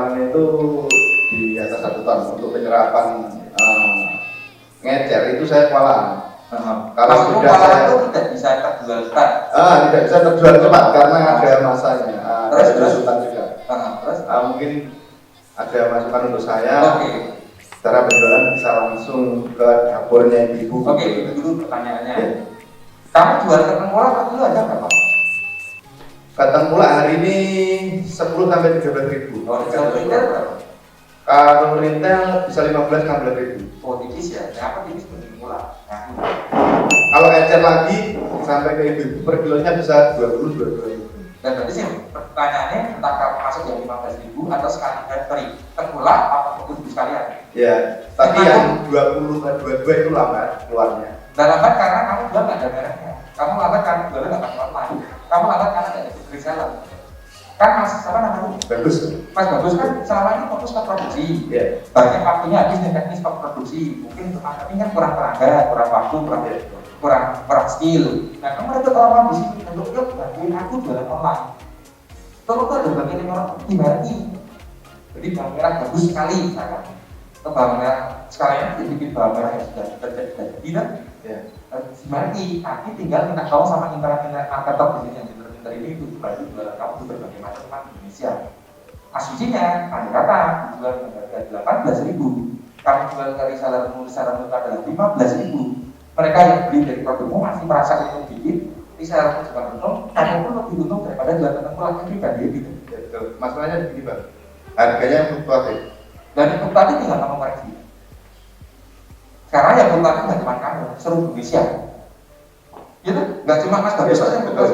panen itu di atas 1 ton. Untuk penyerapan ngecer itu saya kewalahan. Kalau sudah saya itu tidak bisa terjual cepat. Tidak bisa terjual cepat karena ada masanya. Terus hutan juga. Terus mungkin ada masukan untuk saya. Oke. Cara penjualan bisa langsung ke dapurnya ibu. Oke, itu dulu pertanyaannya. Ya. Kamu jual ke tengkulak atau dulu aja berapa? Ke tengkulak hari ini 10 sampai 13 ribu. Oh, kalau retail berapa? Kalau retail bisa 15-16 ribu. Oh, tipis ya? Apa tipis ke tengkulak? Kalau ecer lagi sampai ke ibu per kilonya bisa 20-22 ribu. Dan berarti sih pertanyaannya tentang kamu masuk yang 15 ribu atau sekali tengkulak apa kudu sekalian? Ya, tapi yang 20-22 itu lambat keluarnya. Dan lambat karena kamu jual nggak ada mereknya. Kamu lambat karena jualnya nggak pakai online. Kamu lambat karena nggak ada reseller. Kan mas apa namanya? Bagus. Mas bagus kan selama ini fokus ke produksi. Yeah. Banyak waktunya habis nih teknis ke produksi. Mungkin untuk marketing kan kurang tenaga, kurang waktu, kurang skill. Nah kamu ada orang di sini untuk yuk bantuin aku jualan online. Kalau tuh ada bagian orang dibantu. Jadi bawang merah bagus sekali misalkan. Atau bawang merah sekalian dibikin bawang merah yang sudah terjadi dan dibantu. Tapi tinggal minta tolong sama internet marketer di sini yang pinter ini itu dibantu jualan kamu di berbagai macam tempat di Indonesia. Asumsinya ada kata jual harga 18.000. Kamu jual ke reseller adalah 15.000. Mereka yang beli dari produkmu masih merasa untung dikit, reseller juga untung, kamu pun lebih untung daripada jual ke tengkulak yang pribadi gitu. Betul. Masalahnya begini bang, harganya fluktuatif. Dan fluktuatif tinggal kamu koreksi. Sekarang yang fluktuatif nggak cuma kamu, seluruh Indonesia. Gitu, nggak cuma Mas Bagus saja yang betul.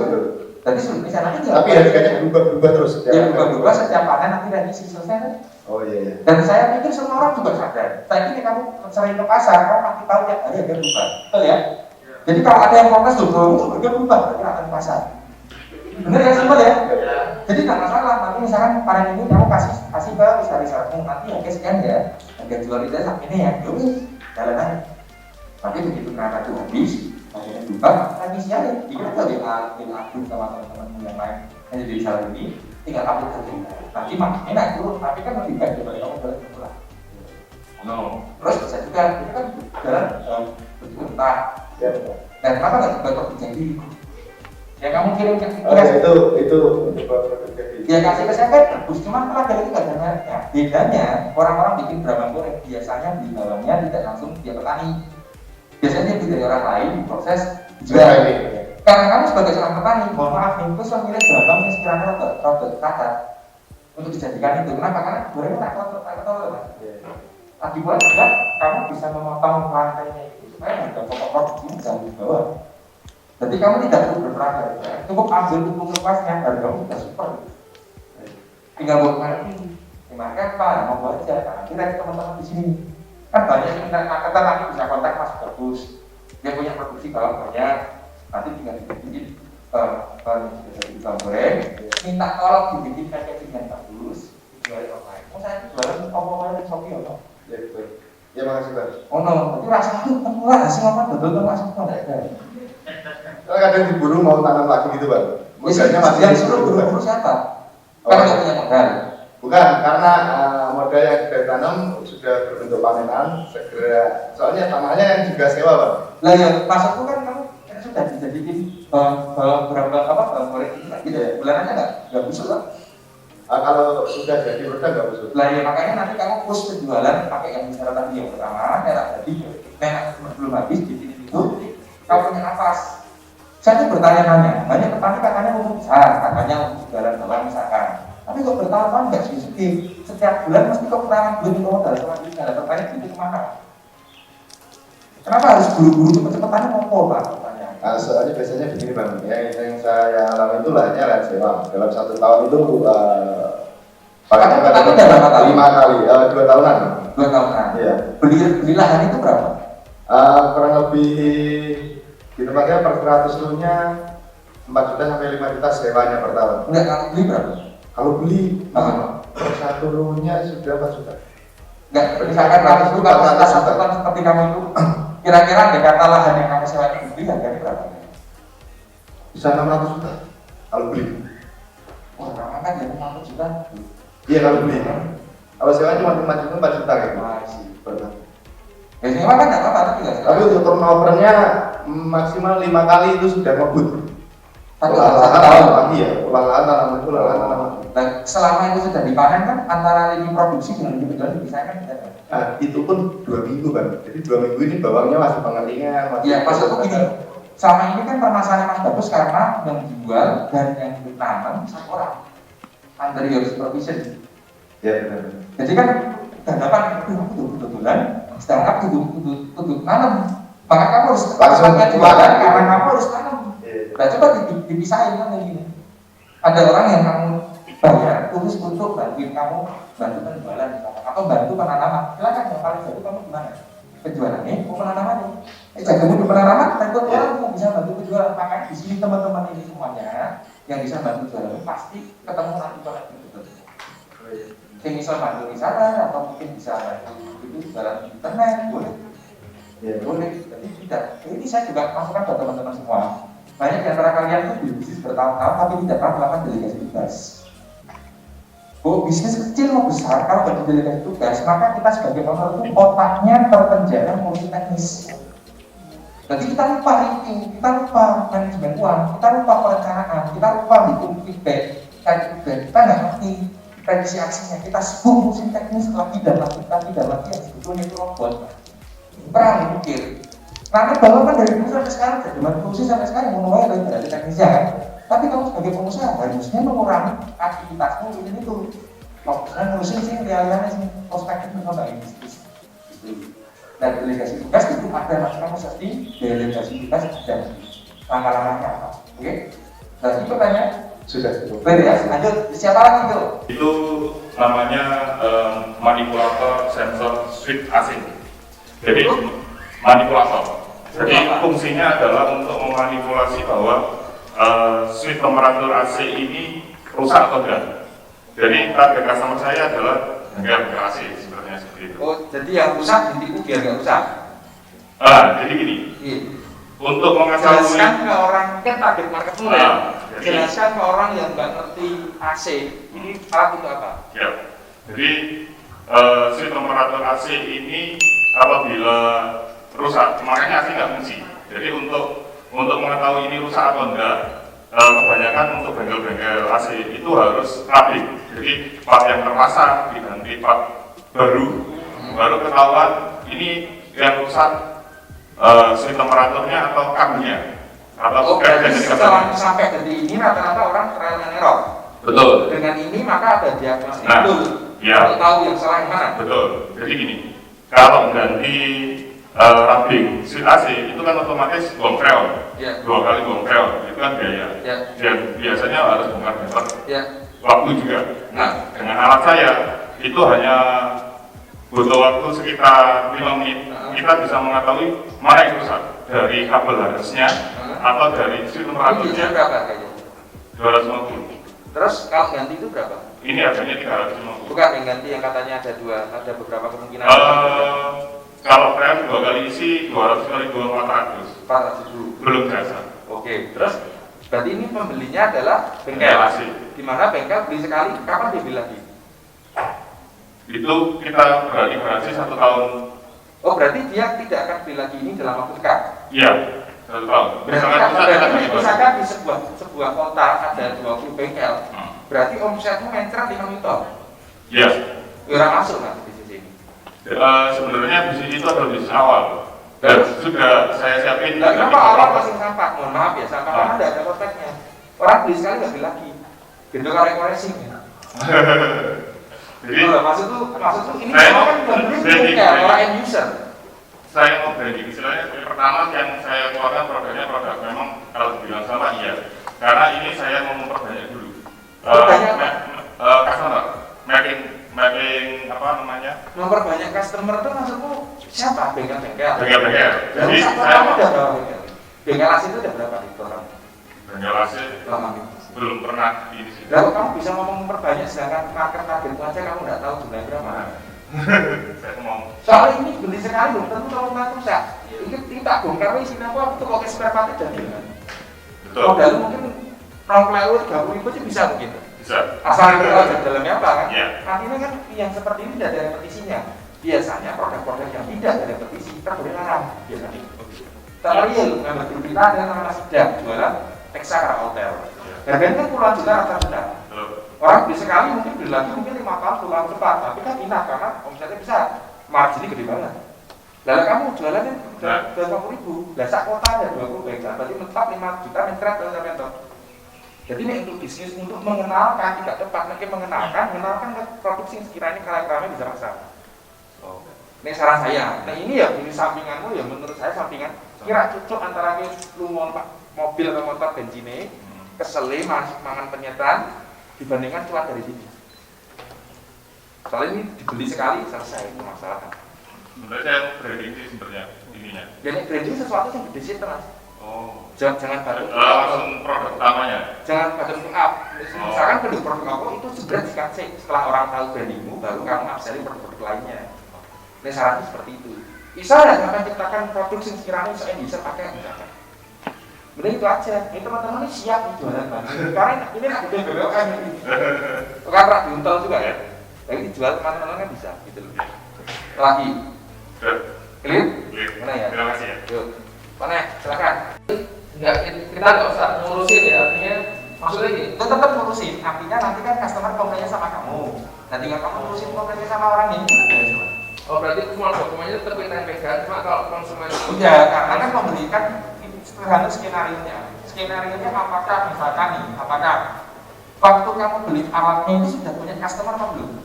Jadi seluruh Indonesia nanti tinggal. Tapi harganya berubah terus. Ya berubah setiap panen nanti revisi selesai kan? Oh iya. Dan saya pikir semua orang juga sadar. Saya ini kamu sering ke pasar, kamu pasti tahu tiap hari harga berubah, betul ya? Jadi kalau ada yang protes tuh, harga berubah, berarti akan ke pasar. Bener ya, simpel ya? Jadi nggak masalah. Nanti misalkan panen ini kamu kasih ke resellermu, nanti harga sekian ya, harga jual itu saat ini ya, yuk jalan aja. Tapi begitu kenapa itu habis, harganya berubah, revisi aja. Dikira tuh dia aktif sama teman-teman yang lain yang jadi reseller ini, tinggal upload saja. Nanti makinnya naik turun, tapi kan lebih baik daripada kamu jalan pulang. No. Terus bisa juga, kita kan jalan berjuta. Ya. Dan kenapa nggak dibantu terjadi? Ya kamu kirim ke itu terjadi. Ya kasih ke saya kan bagus, cuma kalau dari itu nggak ada mereknya. Bedanya orang-orang bikin drama goreng biasanya di dalamnya tidak langsung dia petani. Biasanya dia beli dari orang lain, proses jual. Karena kamu sebagai seorang petani, mohon maaf nih, terus memilih berambang yang sekiranya rotot kata untuk dijadikan itu. Kenapa? Karena gorengnya tak kotor. Lagi pula juga kamu bisa memotong rantainya itu supaya harga pokok produksi bisa di bawah. Jadi kamu tidak perlu berperang, cukup ambil hukum lepasnya, hargamu sudah super. Tinggal buat marketing, dimakan apa? Mau baca, kita teman-teman di sini kan banyak yang minta marketer, nanti bisa kontak Mas Bagus. Dia punya produksi bawang banyak, nanti tinggal dibikin jadi goreng, minta tolong dibikin packaging yang bagus, dijual online. Oh saya jualan apa-apa di Shopee ya, Ya betul. Ya makasih bang. Oh no, itu rasanya tuh tenggelam, hasil apa betul-betul langsung kok nggak ada. Kalau kadang diburu mau tanam lagi gitu bang. Modalnya masih yang suruh buru-buru siapa? Karena nggak punya modal. Bukan, karena modal yang sudah ditanam sudah berbentuk panenan segera. Soalnya tanahnya yang juga sewa bang. Lah ya, maksudku kan kamu sudah dijadiin berapa goreng ini gitu ya? Bulanannya nggak busuk lah. Kalau sudah jadi produk nggak busuk. Lah ya makanya nanti kamu push penjualan pakai yang misalnya tadi yang pertama, merah tadi, belum habis di sini itu, kamu punya nafas. Saya tuh bertanya-tanya, banyak petani katanya mau besar, katanya untuk jualan bawang misalkan. Tapi kok bertahun-tahun nggak sedikit, setiap bulan mesti kok kekurangan duit modal selanjutnya, ada petani itu kemana? Kenapa harus buru-buru cepet-cepetannya mau Pak? Soalnya biasanya begini bang, yang saya alami itu lahnya lahan sewa. Dalam 1 tahun itu pakai 5 kali, 2 tahunan. 2 tahunan. Iya. Beli lahan itu berapa? Kurang lebih di tempatnya per 100 runya 4 juta sampai 5 juta sewanya per tahun. Enggak, kalau beli berapa? Kalau beli, per 1 runya sudah 4 juta. Enggak, misalkan 100 juta, seperti kamu itu, kira-kira di kata lahan yang kamu sewa itu beli harganya berapa? Bisa 600 juta kalau beli. Wah, orang kan jadi 600 juta. Iya kalau beli. Kalau sewa cuma 5 juta 4 juta kayak gitu. Masih. Pernah. Ya sewa kan nggak apa-apa tapi nggak. Tapi untuk turnovernya maksimal 5 kali itu sudah ngebut. Tapi lagi ya, ulang tanaman. Dan selama itu sudah dipanen kan antara lini produksi dengan lini penjualan dipisahkan tidak? Nah, itu pun 2 minggu kan. Jadi 2 minggu ini bawangnya masih pengeringan, masih. Ya maksudku gini, selama ini kan permasalahan Mas Bagus karena yang dijual dan yang ditanam satu orang under your supervision. Ya benar. Jadi kan berhadapan itu kebetulan sedangkan kudu tanam. Maka kamu harus Langsung jualan karena kamu harus tanam. Iya. Nah coba dipisahin kan kayak gini. Ada orang yang kamu bayar khusus untuk bantuin kamu bantu penjualan atau bantu penanaman. Silakan yang paling baru kamu gimana? Penjualannya, penanamannya. Jagamu di penanaman, takut orang yang bisa bantu penjualan. Makanya di sini teman-teman ini semuanya yang bisa bantu jualan pasti ketemu nanti pada betul. Yang bisa bantu di sana atau mungkin bisa bantu itu jualan di internet boleh. Ya boleh. Jadi tidak. Ini saya juga masukan buat teman-teman semua. Banyak di antara kalian itu bisnis bertahun-tahun tapi tidak pernah melakukan delegasi tugas. Bisnis kecil mau besar, kalau bagi delegasi tugas, maka kita sebagai owner itu otaknya terpenjara multi teknis. Jadi kita lupa rating, kita lupa manajemen uang, kita lupa perencanaan, kita lupa hitung feedback, kita nggak ngerti prediksi aksinya, kita sibuk ngurusin teknis lagi dan lagi yang sebetulnya itu robot. Perang mikir. Karena bahwa kan dari dulu sampai sekarang, dari zaman produksi sampai sekarang mulai dari teknisnya kan. Tapi kamu sebagai pengusaha harusnya mengurangi aktivitasmu itu. Fokusnya ngurusin sih realiannya sih prospektif mengenai bisnis. Dan delegasi tugas itu ada macam seperti delegasi tugas dan langkah-langkahnya apa? Oke? Berarti pertanyaan Sudah. ya, lanjut. Siapa lagi itu? Itu namanya manipulator sensor switch AC. Jadi manipulator. Jadi fungsinya adalah untuk memanipulasi bahwa switch temperatur AC ini rusak atau tidak. Jadi target customer saya adalah enggak AC sebenarnya seperti itu. Oh, jadi yang rusak ditipu biar nggak rusak. Jadi gini. Iya. Untuk Jelaskan mengetahui ke orang kan target marketmu ya. Jelaskan ke orang yang nggak ngerti AC ini alat untuk apa? ya. Jadi switch temperatur AC ini apabila rusak, makanya AC nggak fungsi. Jadi untuk mengetahui ini rusak atau enggak, kebanyakan untuk bengkel-bengkel AC itu harus rapid. Jadi part yang terpasang diganti part baru ketahuan ini yang rusak switch temperaturnya atau kabelnya atau berarti setelah sampai detik ini rata-rata orang trial and error. Betul. Dengan ini maka ada diagnosis Nah, betul. ya. Untuk tahu yang salah yang mana. Betul. Jadi gini, kalau ganti rubbing switch AC itu kan otomatis bong freon. Ya. 2 kali bong freon itu kan biaya. Ya. Dan biasanya harus bongkar meter. Ya. Waktu juga. Nah, dengan alat saya itu hanya butuh waktu sekitar 5 menit. Kita bisa mengetahui mana yang rusak dari kabel harusnya atau dari switch Ini temperaturnya. berapa kayaknya? 250. Terus kalau ganti itu berapa? Ini harganya 350. Bukan yang ganti yang katanya ada beberapa kemungkinan. Kalau freon 2 kali isi 200 kali 400. 400 dulu. Belum jasa. Oke. Terus berarti ini pembelinya adalah bengkel. Relasi. Di mana bengkel beli sekali, kapan dia beli lagi? Itu kita berarti garansi 1 tahun. Oh berarti dia tidak akan beli lagi ini dalam waktu dekat. Iya, 1 tahun. Misalkan di sebuah kota ada 20 bengkel, berarti omsetmu mencret 5 juta. Iya. Orang masuk nanti di sini. Sebenarnya bisnis itu adalah bisnis awal. Dan sudah saya siapin. Nah, kenapa awal masih sampah? Mohon maaf ya, sampah karena tidak ada prospeknya. Orang beli sekali nggak beli lagi. Gendong korek-koreksi. Jadi maksud ini kan pembeli bengkel, orang end user. Saya mau branding istilahnya pertama yang saya keluarkan produknya produk memang kalau dibilang sama iya. Karena ini saya mau memperbanyak dulu. Customer, making apa namanya? Memperbanyak customer itu maksudmu siapa? Bengkel-bengkel. Bengkel-bengkel. Jadi saya udah berapa bengkel? Bengkel AC itu udah berapa di total? Bengkel AC Lama. belum pernah ini sih. Lalu kamu bisa ngomong memperbanyak sedangkan market targetmu aja kamu nggak tahu jumlahnya berapa? Saya mau. Soalnya ini beli sekali belum tentu kamu mampu sih. Ini tak bongkar isinya apa? Itu kok spare part dan dengan. Betul. Modal mungkin 20.000 30.000 sih bisa mungkin. bisa. Asal itu aja dalamnya apa kan? Iya. Artinya kan yang seperti ini tidak ada repetisinya. Biasanya produk-produk yang tidak ada repetisi kita boleh larang biasanya. Real, member grup kita ada nama Sidak, jualan Texara Hotel. Harganya kan puluhan juta rata-rata. Orang beli sekali mungkin beli lagi mungkin 5 tahun, 10 tahun cepat, tapi kan pindah karena omsetnya besar, marginnya gede banget. Lalu kamu jualannya udah 20.000, lah sak kota ada 20 baik, berarti mentok 5 juta meter atau meter. Jadi ini untuk bisnis, untuk mengenalkan, tidak tepat, mungkin mengenalkan ke produksi yang sekiranya kalian bisa pasar. Ini saran saya. Nah ini ya, ini sampinganmu ya menurut saya sampingan kira cocok antara lu mau mobil atau motor bensinnya, kesele mangan penyetan dibandingkan cuan dari sini. Soalnya ini dibeli sekali selesai itu masalah. Sebenarnya saya branding sih sebenarnya ininya. Jadi branding sesuatu yang gede sih mas. Oh. Jangan bottom langsung produk utamanya. Jangan bottom up. Misalkan produk kamu itu segera dikasih setelah orang tahu brandingmu, baru kamu upselling produk lainnya. Ini sarannya seperti itu. Bisa ya sampai ciptakan produk yang sekiranya saya bisa pakai misalkan. Mending itu aja. Ini teman-teman ini siap nih jualan banget. Karena ini nak gede BBM ini. Bukan rak diuntel juga ya. Tapi dijual teman-teman kan bisa gitu loh. Lagi. Clear? Mana ya? Terima kasih ya. Yuk. Mana? Silakan. Enggak, kita nggak usah ngurusin ya, artinya maksudnya gini. Itu tetap ngurusin. Artinya nanti kan customer komplainnya sama kamu. Nah tinggal kamu ngurusin komplainnya sama orang ini. Oh berarti semua dokumennya tetap kita yang pegang, cuma kalau konsumen ya, karena kan memberikan sederhana skenario-nya. Skenario-nya apakah misalkan nih, apakah waktu kamu beli alatnya ini sudah punya customer atau belum?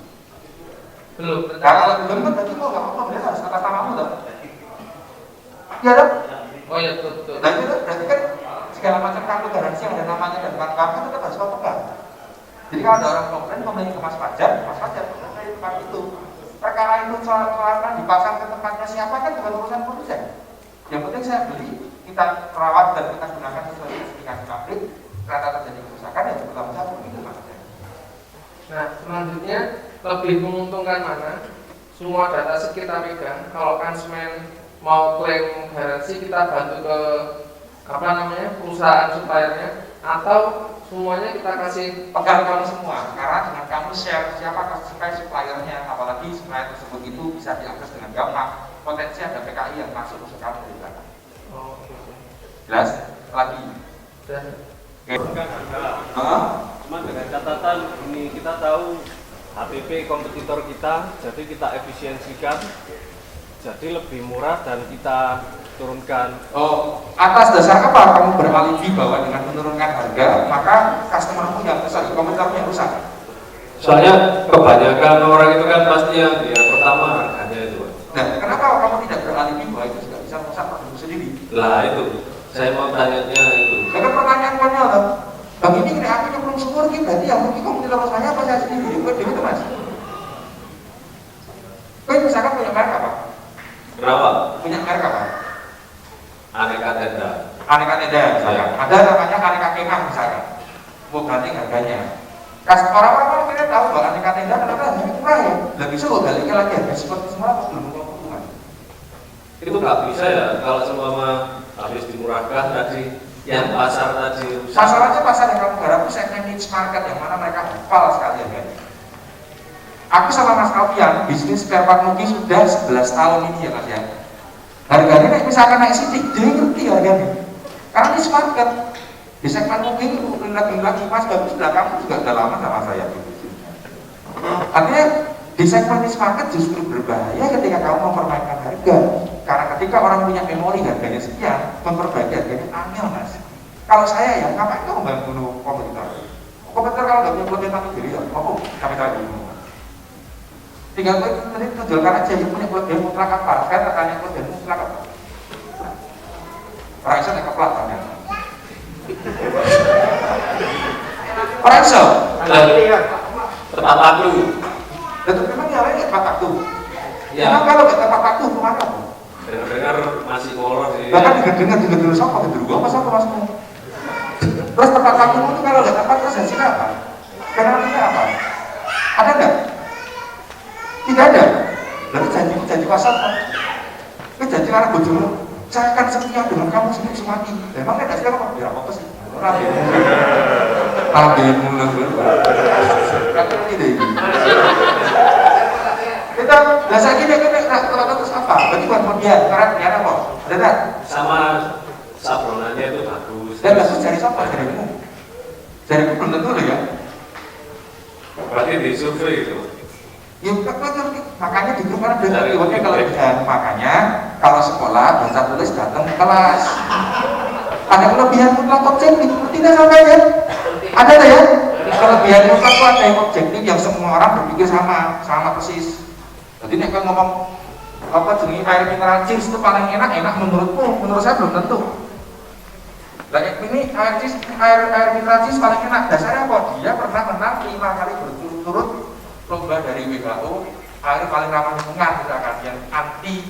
belum. Nah, kalau belum kan berarti mau nggak apa-apa, berarti harus atas namamu dong. Iya dong? Oh iya betul. Nah itu berarti kan segala macam kartu garansi yang ada namanya dan kamu tetap harus kau pegang. Jadi kalau ada orang komplain ke Mas Fajar komplain tempat itu. Perkara itu soal dipasang ke tempatnya siapa kan bukan urusan produsen. Yang penting saya beli, kita rawat dan kita gunakan sesuai spesifikasi pabrik. Ternyata terjadi kerusakan ya cukup lama begitu maksudnya. Nah selanjutnya lebih menguntungkan mana? Semua data kita pegang. Kalau konsumen mau klaim garansi kita bantu ke perusahaan suppliernya, atau semuanya kita kasih pegang kamu semua, karena dengan kamu share siapa suppliernya, apalagi supplier tersebut itu bisa diakses dengan gampang. Potensi ada PKI yang masuk ke kamu dari belakang. Oh, gitu. Jelas? Lagi. Dan Kan harga. Cuma dengan catatan ini kita tahu HPP kompetitor kita, jadi kita efisiensikan, jadi lebih murah dan kita turunkan. Oh, atas dasar apa kamu beralibi bahwa dengan menurunkan harga maka customermu yang rusak, kompetitormu yang rusak? Soalnya kebanyakan orang itu kan pasti yang pertama harganya itu. Nah, kenapa kamu tidak beralibi bahwa itu tidak bisa merusak produkmu sendiri? Lah itu, saya mau tanyanya itu. Dengan pertanyaan konyol loh. Bang ini kena aku belum syukur gitu, berarti yang mungkin kompetitor saya apa saya sendiri? Gue itu mas. Gue misalkan punya merek apa? Kenapa? Punya merek apa? Aneka tenda. Aneka tenda misalkan. Ada namanya aneka kemah misalkan. Mau ganti harganya. Orang-orang kira tahu bahwa aneka tenda kenapa harganya murah ya? Lah bisa gue balikin lagi harga seperti semua apa belum keuntungan? Itu nggak bisa ya kalau semua habis dimurahkan tadi yang pasar tadi rusak. Masalahnya pasar yang kamu garap itu segmen niche market yang mana mereka hafal sekali ya kan? Aku sama Mas Alfian bisnis spare part mobil sudah 11 tahun ini ya Mas ya. Harganya naik misalkan naik sidik, dia ngerti harganya. Karena niche market di segmen mobil lagi Mas bagus sudah kamu juga udah lama sama saya. Artinya di segmen niche market justru berbahaya ketika kamu mempermainkan harga. Karena ketika orang punya memori harganya sekian, memperbaiki harganya angel Mas. Kalau saya ya, ngapain kamu membunuh kompetitor? Kompetitor kalau nggak punya kelebihan tapi diri ya, mau capai dulu. Tinggal gue tadi tunjukkan aja yang punya kelebihan mutlak apa. Saya tanya kelebihan mutlak apa. Orang iso naik keplak kan? Orang iso. Tepat waktu. Dan memang yang lain tepat waktu. Ya. Memang kalau nggak tepat waktu kemana? Dengar masih kolor sih. Bahkan dengar siapa gitu gua masa aku masuk. Terus tepat waktu itu kalau nggak tepat terus hasilnya apa? Penaltinya apa? Ada nggak? Tidak ada. Lalu janji pasar kan? Itu janji anak bojomu. Saya akan setia dengan kamu sendiri semati. Memang tidak setia apa? Ya apa sih? Ambil mulut. Kakek ini. Kita biasa gini kalau terus apa? Berarti buat kemudian karena apa? Ada tak? Sama sablonannya itu bagus. Dan bagus dari siapa? Jarimu? Jariku belum tentu loh ya. Berarti di survei itu. Ya makanya di grup kan ada kelebihan. Makanya kalau sekolah baca tulis datang ke kelas. Ada kelebihan mutlak objektif, tidak sampai ya? Ada tak ya? Kelebihan mutlak itu ada yang objektif yang semua orang berpikir sama persis. Jadi nek kan ngomong apa jenis air mineral cheese itu paling enak menurutmu, menurut saya belum tentu. Nah ini air mineral cheese paling enak. Dasarnya apa? Dia pernah menang 5 kali berturut-turut lomba dari WHO air paling ramah lingkungan misalkan yang anti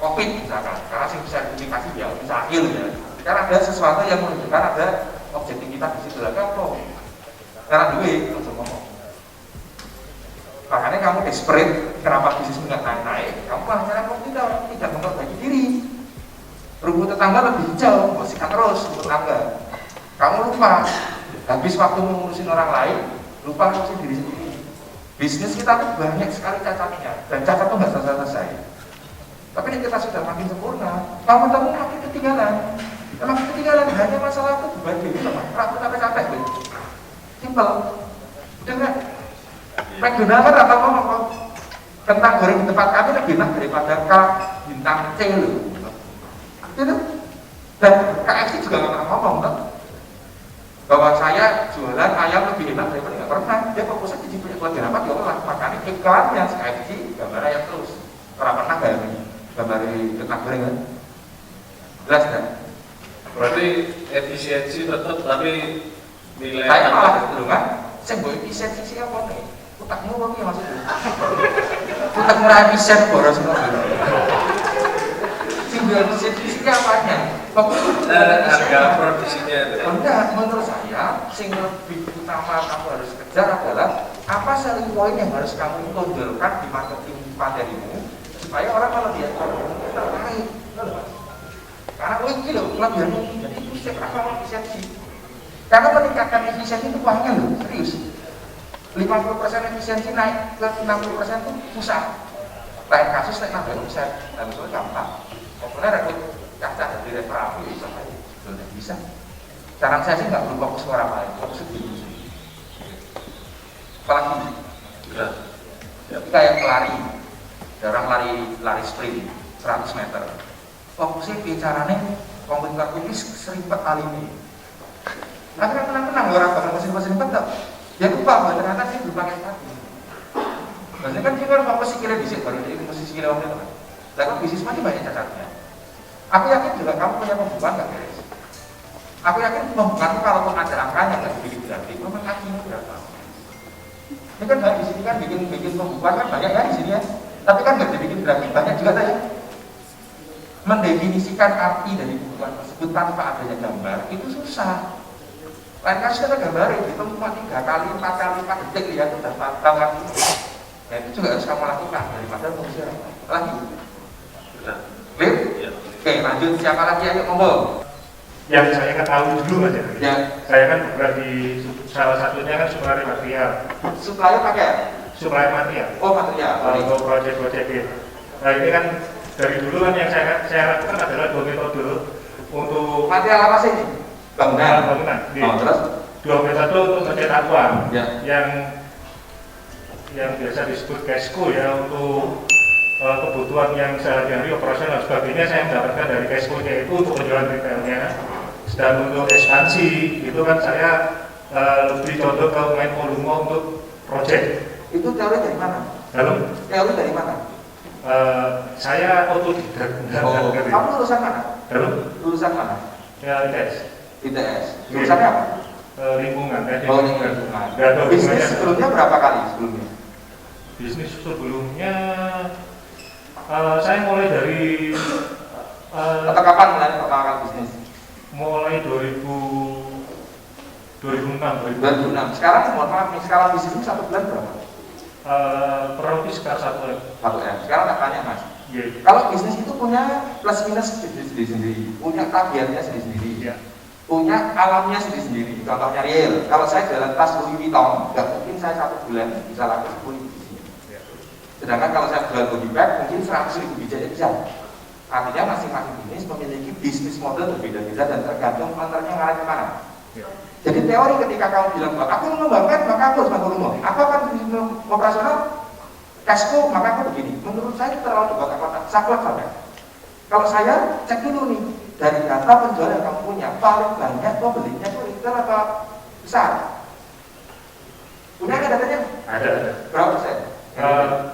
COVID misalkan. Karena sih bisa komunikasi ya bisa heal ya. Karena ada sesuatu yang menunjukkan ada objektivitas di situ lagi apa? Karena duit langsung ngomong. Makanya kamu desperate, kenapa bisnis nggak naik-naik? Kamu malah tidak memperbaiki diri. Rumput tetangga lebih hijau, bersihkan terus rumput tetangga. Kamu lupa, habis waktu mengurusin orang lain, lupa ngurusin diri sendiri. Bisnis kita tuh banyak sekali cacatnya, dan cacat tuh nggak selesai. Tapi ini kita sudah makin sempurna, kamu makin ketinggalan. Makin ketinggalan, hanya masalah itu dibagi gitu, rambut sampai capek, simpel. Udah nggak? McDonald kan apa ngomong kentang goreng di tempat kami lebih enak daripada bintang C loh. Itu dan KFC juga nggak ngomong kan bahwa saya jualan ayam lebih enak daripada nggak pernah. Dia fokusnya di punya keluarga apa dia olah makanya iklannya KFC gambar ayam terus. Orang pernah gambar kentang goreng kan? Jelas kan? Berarti efisiensi tetap tapi nilai. Saya malah dulu kan. Saya buat efisiensi apa nih? Utakmu apa ya maksudnya? Utakmu efisien boros semua. Tinggal efisiensi apanya? Harga produksinya itu. Benar, menurut saya sing lebih utama kamu harus kejar adalah apa selling point yang harus kamu tonjolkan di marketing materimu supaya orang kalau lihat kamu tertarik. Karena ini loh, kelebihanmu itu efisiensi. Karena meningkatkan efisiensi itu uangnya loh, serius. 50% efisiensi naik ke 60% itu susah. Lain kasus naik 60%, dan itu gampang. Pokoknya rekrut kaca dari referral itu sudah bisa. Saran saya sih nggak perlu fokus ke orang lain, fokus ke diri. Apalagi, kayak pelari, orang lari sprint 100 meter. Fokusnya bicaranya kompetitor ini seripet kali ini. Akhirnya tenang-tenang orang bakal mesin-mesin petak. Dia lupa bahwa ternyata dia belum pakai kaki. Maksudnya kan dia kan fokus sikilnya bisik baru dia mesti sikilnya waktu itu kan. Lalu bisnis masih banyak cacatnya. Aku yakin juga kamu punya pembukaan nggak beres. Aku yakin pembukaan itu kalaupun ada angkanya nggak dibikin berarti, memang kakinya berapa? Ini kan di sini kan bikin pembukaan kan banyak ya di sini ya. Tapi kan nggak dibikin berarti banyak juga tadi. Mendefinisikan arti dari pembukaan tersebut tanpa adanya gambar itu susah. Lain kasus kita gambar itu cuma 3 kali, 4 kali, 4 detik ya sudah tangan. Nah itu juga harus kamu lakukan daripada mengusir lagi. Clear? Ya. Oke lanjut siapa lagi ayo ngomong. Yang saya ketahui dulu aja. Ya. Saya kan bergerak di salah satunya kan supplier material. Supplier pakai? Supplier material. Oh material. Untuk proyek-proyek ini. Nah ini kan dari dulu kan yang saya lakukan adalah 2 metode untuk material apa sih ini? Bangunan. Oh, terus? 2 metode untuk mencetak uang. Ya. Yang biasa disebut cashco ya untuk kebutuhan yang sehari-hari operasional dan sebagainya saya mendapatkan dari cashco-nya itu untuk penjualan retailnya. Dan untuk ekspansi itu kan saya lebih condong ke main volume untuk project. Itu teori dari mana? Lalu? Teori dari mana? Saya otodidak. Oh, kamu lulusan mana? Lalu? Lulusan mana? Ya, ITS. Jurusannya apa? Lingkungan. Oh, lingkungan. Bisnis sebelumnya berapa kali sebelumnya? Bisnis sebelumnya saya mulai dari atau kapan mulai pertama bisnis? Mulai 2006. Sekarang mohon maaf nih, sekarang bisnismu 1 bulan berapa? Kurang lebih sekitar 1 M. 1 M. Sekarang tak tanya mas. Yeah. Kalau bisnis itu punya plus minus sendiri-sendiri, punya tabiatnya sendiri-sendiri. Yeah. punya alamnya sendiri-sendiri. Contohnya real, kalau saya jualan tas Louis Vuitton, nggak mungkin saya 1 bulan bisa laku 10.000 biji. Sedangkan kalau saya jual body bag, mungkin 100.000 biji aja bisa. Artinya masing-masing bisnis memiliki bisnis model berbeda-beda dan tergantung partnernya ngarah kemana. Jadi teori ketika kamu bilang bahwa aku mengembangkan maka aku harus bangun rumah, aku akan bisnis operasional cash flow maka aku begini. Menurut saya itu terlalu kotak-kotak, saklek sampai. Kalau saya cek dulu nih dari data penjualan yang kamu punya, paling banyak pembelinya itu retail apa besar? Punya nggak datanya? Ada. Berapa persen?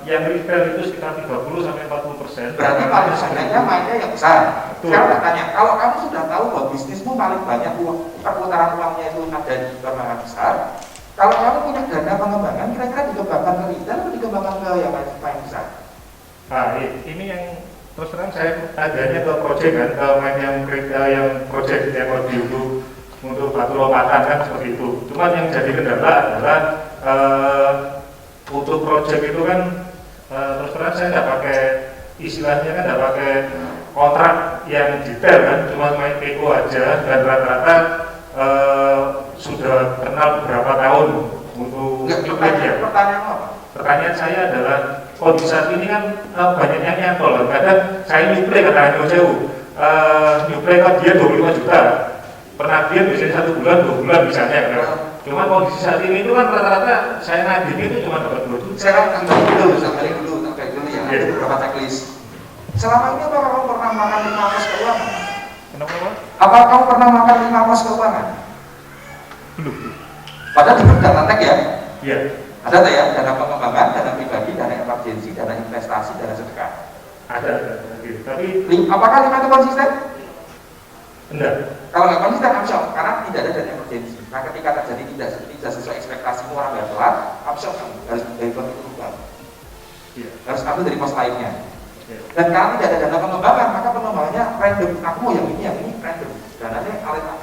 Yang retail itu sekitar 30-40%. Berarti paling banyaknya mainnya yang besar. Betul. Sekarang saya tanya, kalau kamu sudah tahu bahwa bisnismu paling banyak uang, perputaran uangnya itu ada di perbankan besar, kalau kamu punya dana pengembangan, kira-kira dikembangkan ke retail atau dikembangkan ke yang paling besar? Nah, ini yang terus terang saya adanya ke project kan, ke main yang project yang lebih untuk batu lompatan kan seperti itu. Cuman yang jadi kendala adalah untuk project itu kan terus terang saya nggak pakai istilahnya kan nggak pakai kontrak yang detail kan, cuma main PO aja dan rata-rata sudah kenal beberapa tahun untuk pertanyaan apa? Pertanyaan saya adalah kondisi saat ini kan banyak yang nyantol, kadang saya nyuplai kata jauh nyuplai ke dia 25 juta pernah dia biasanya 1 bulan 2 bulan misalnya kan. Cuma kondisi saat ini itu kan rata-rata saya nagih itu cuma dapat 2 juta. Saya sampai dulu ya, ada beberapa checklist. Selama ini apakah kamu pernah makan 5 pos keuangan? Kenapa Pak? Apa kamu pernah makan 5 pos keuangan? Belum. Padahal dulu dana tek ya? Iya. Ada tak ya? Dana pengembangan, dana pribadi, dana emergensi, dana investasi, dana sedekah. Ada. Tapi apakah 5 itu konsisten? enggak. Kalau nggak konsisten, absen, karena tidak ada dana emergensi. Nah, ketika terjadi tidak sesuai ekspektasimu orang bayar telat, absen kamu harus dari pos itu berubah. Iya. Harus ambil dari pos lainnya. Iya. Dan kalau tidak ada dana pengembangan, maka pengembangannya random. Aku yang ini random. Dananya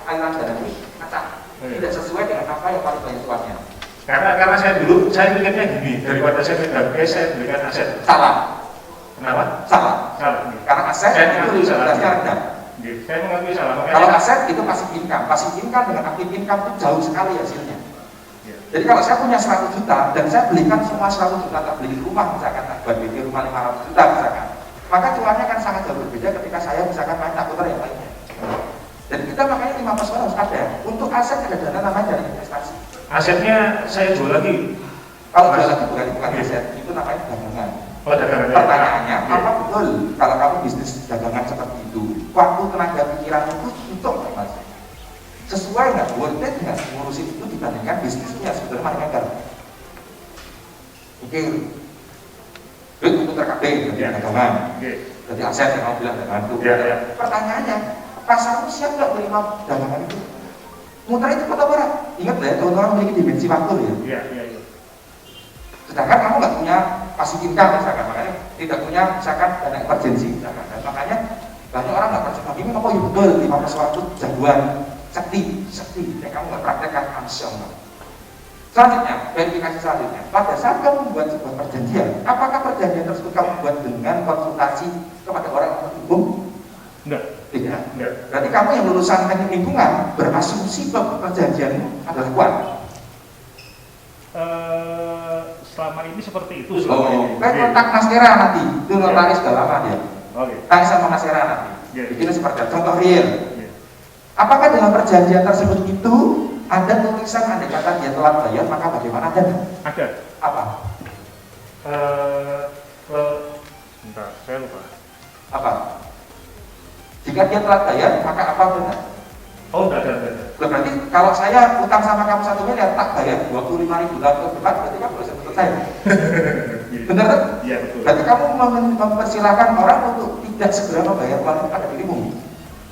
aliran dana ini acak. Tidak sesuai dengan apa yang paling banyak tuannya. Karena saya mikirnya gini, daripada saya pegang cash, saya belikan aset. Salah. Kenapa? Salah. Salah. Karena aset itu sudah rendah. Saya mengakui salah. Kalau aset itu pasif income dengan aktif income itu jauh sekali hasilnya. Ya. Jadi kalau saya punya 100 juta dan saya belikan semua 100 juta tak beli rumah misalkan, tak buat beli rumah 500 juta misalkan, maka cuannya kan sangat jauh berbeda ketika saya misalkan main tak putar yang lainnya. Jadi kita makanya 5% harus ada. Untuk aset ada dana namanya dari investasi. Asetnya saya jual lagi. Kalau jual lagi bukan aset, itu namanya dagangan. Oh, dagangan. Pertanyaannya, apa betul kalau kamu bisnis dagangan seperti itu, waktu tenaga pikiran itu untuk mas? Sesuai nggak? Worth it nggak ngurusin itu dibandingkan bisnisnya sebenarnya mana kan? Oke, duit untuk TKP, jadi dagangan. Jadi aset yang kamu bilang dagangan itu. Pertanyaannya, pasarmu siap nggak menerima dagangan itu? Muter itu kota barat. Ingat ya, teman-teman memiliki dimensi waktu ya. Iya. Sedangkan kamu nggak punya pasif income misalkan, makanya tidak punya misalkan dana emergensi misalkan. Dan makanya banyak orang nggak percaya ini apa yang betul 5% waktu jagoan sakti. Dan kamu nggak praktekkan langsung. Selanjutnya, verifikasi selanjutnya. Pada saat kamu membuat sebuah perjanjian, apakah perjanjian tersebut kamu buat dengan konsultasi kepada orang hukum? Enggak. Tidak. Enggak. Berarti kamu yang lulusan teknik lingkungan berasumsi bahwa perjanjianmu adalah kuat. Selama ini seperti itu. Kayak kontak Mas Era nanti, itu notaris sudah lama dia. Oke. Tanya sama Mas Era nanti. Bikinnya seperti itu. Contoh real. Apakah dalam perjanjian tersebut itu ada tulisan andai kata dia telat bayar maka bagaimana? Ada. Apa? Bentar, saya lupa. Apa? Jika dia telat bayar maka apa benar? Oh, enggak ada. Berarti kalau saya utang sama kamu 1 miliar tak bayar 25.000 tahun ke depan, berarti kamu bisa tuntut saya. Benar kan? Iya, betul. Berarti kamu mempersilahkan orang untuk tidak segera membayar uang itu pada dirimu.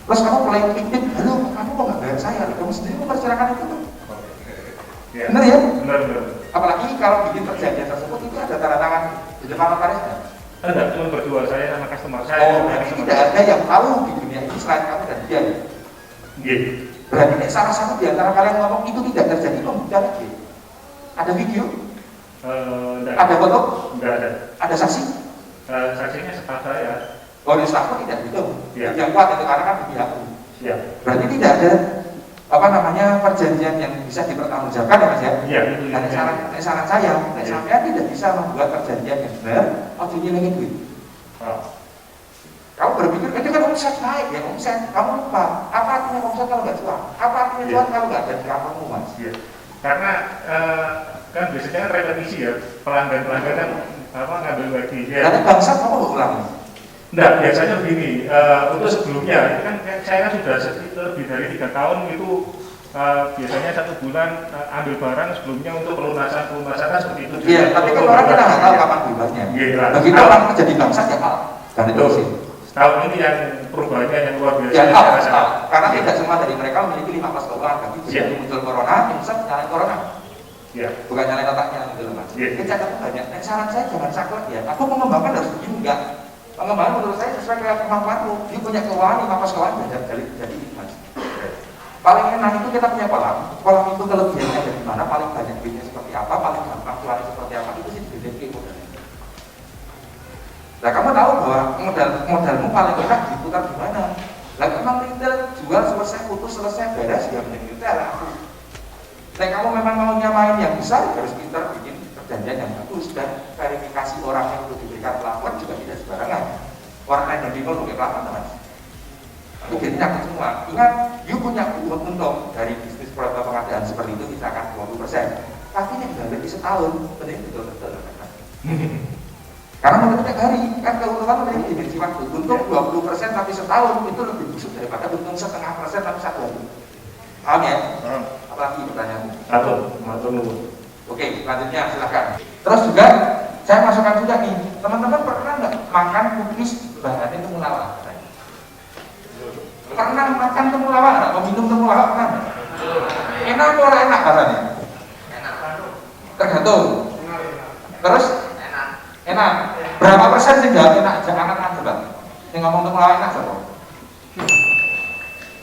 Terus kamu mulai pikir, halo, kamu kok nggak bayar saya? Kamu sendiri mempersilahkan itu. Ya. Benar ya? Benar. Apalagi kalau bikin perjanjian tersebut itu ada tanda tangan di depan notaris kan? Enggak, cuma berdua saya sama customer saya. Oh, berarti tidak ada yang tahu di dunia ini selain kamu dan dia. Iya. Berarti salah satu di antara kalian ngomong itu tidak terjadi, membuktikan lagi. Ada video? Enggak. Ada foto? Enggak ada. Ada saksi? Saksinya staff saya. Oh, di staffku tidak gitu. Iya. Yang kuat itu karena kan di pihakku. Iya. Berarti tidak ada perjanjian yang bisa dipertanggungjawabkan ya Mas ya. Iya, itu. Nah, saran saya, sampai tidak bisa membuat perjanjian yang benar, harus ngilangi duit. Kamu berpikir itu kan omset naik ya, omset. Kamu lupa, apa artinya omset kalau nggak cuan? Apa artinya cuan kalau nggak ada di kampungmu Mas? Iya. Karena kan biasanya kan repetisi ya, pelanggan kan ngambil lagi. Ya. Karena bangsa kamu nggak ulang. Enggak, biasanya begini, untuk sebelumnya, itu kan saya kan sudah lebih dari 3 tahun itu biasanya 1 bulan ambil barang sebelumnya untuk pelunasan kan seperti itu. Iya, tapi kan orang kita nggak tahu kapan bebasnya. Iya. Begitu orang menjadi bangsa ya Pak, dan itu sih. Tahun ini yang perubahannya yang luar biasa. Ya, karena tidak semua dari mereka memiliki 5 pas keuangan, tapi begitu muncul corona, yang bisa nyalain corona. Iya. Bukan nyalain otaknya gitu loh Mas. Iya. Catatan banyak. Nah, saran saya jangan saklek ya. Aku mengembangkan harus begini enggak. Pengembangan menurut saya sesuai dengan kemampuanmu. Dia punya keuangan, 5 pas keuangan jadi Mas. Paling enak itu kita punya kolam. Kolam itu kelebihannya ada di mana, paling banyak duitnya seperti apa, paling gampang keluarnya seperti apa, itu sih DDP modalnya. Nah, kamu tahu bahwa modalmu paling enak diputar di mana? Lah memang retail jual selesai, putus selesai, beres ya mending retail aku. Nah, kamu memang mau nyamain yang besar, harus pintar bikin perjanjian yang bagus dan verifikasi orang yang untuk diberikan pelakuan juga tidak sembarangan. Orang lain yang bingung pakai pelakuan teman. Itu jadi nyakut semua. Ingat, you punya untung dari bisnis produk pengadaan seperti itu misalkan 20%. Tapi yang balik di setahun, benar betul-betul. Karena menurut tiap hari, kan keuntungan memiliki dimensi waktu. Untung 20% tapi setahun itu lebih busuk daripada untung 0,5% tapi 1 hari. Paham ya? Apalagi pertanyaanmu? Matur. Oke, selanjutnya silakan. Terus juga saya masukkan juga nih, teman-teman pernah nggak makan cookies bahannya temulawak? Pernah makan temulawak atau minum temulawak pernah? Enak atau orang enak rasanya? Enak. Tergantung. Terus? Enak. Berapa persen sih nggak enak? Jangan enak coba. Yang ngomong temulawak enak siapa?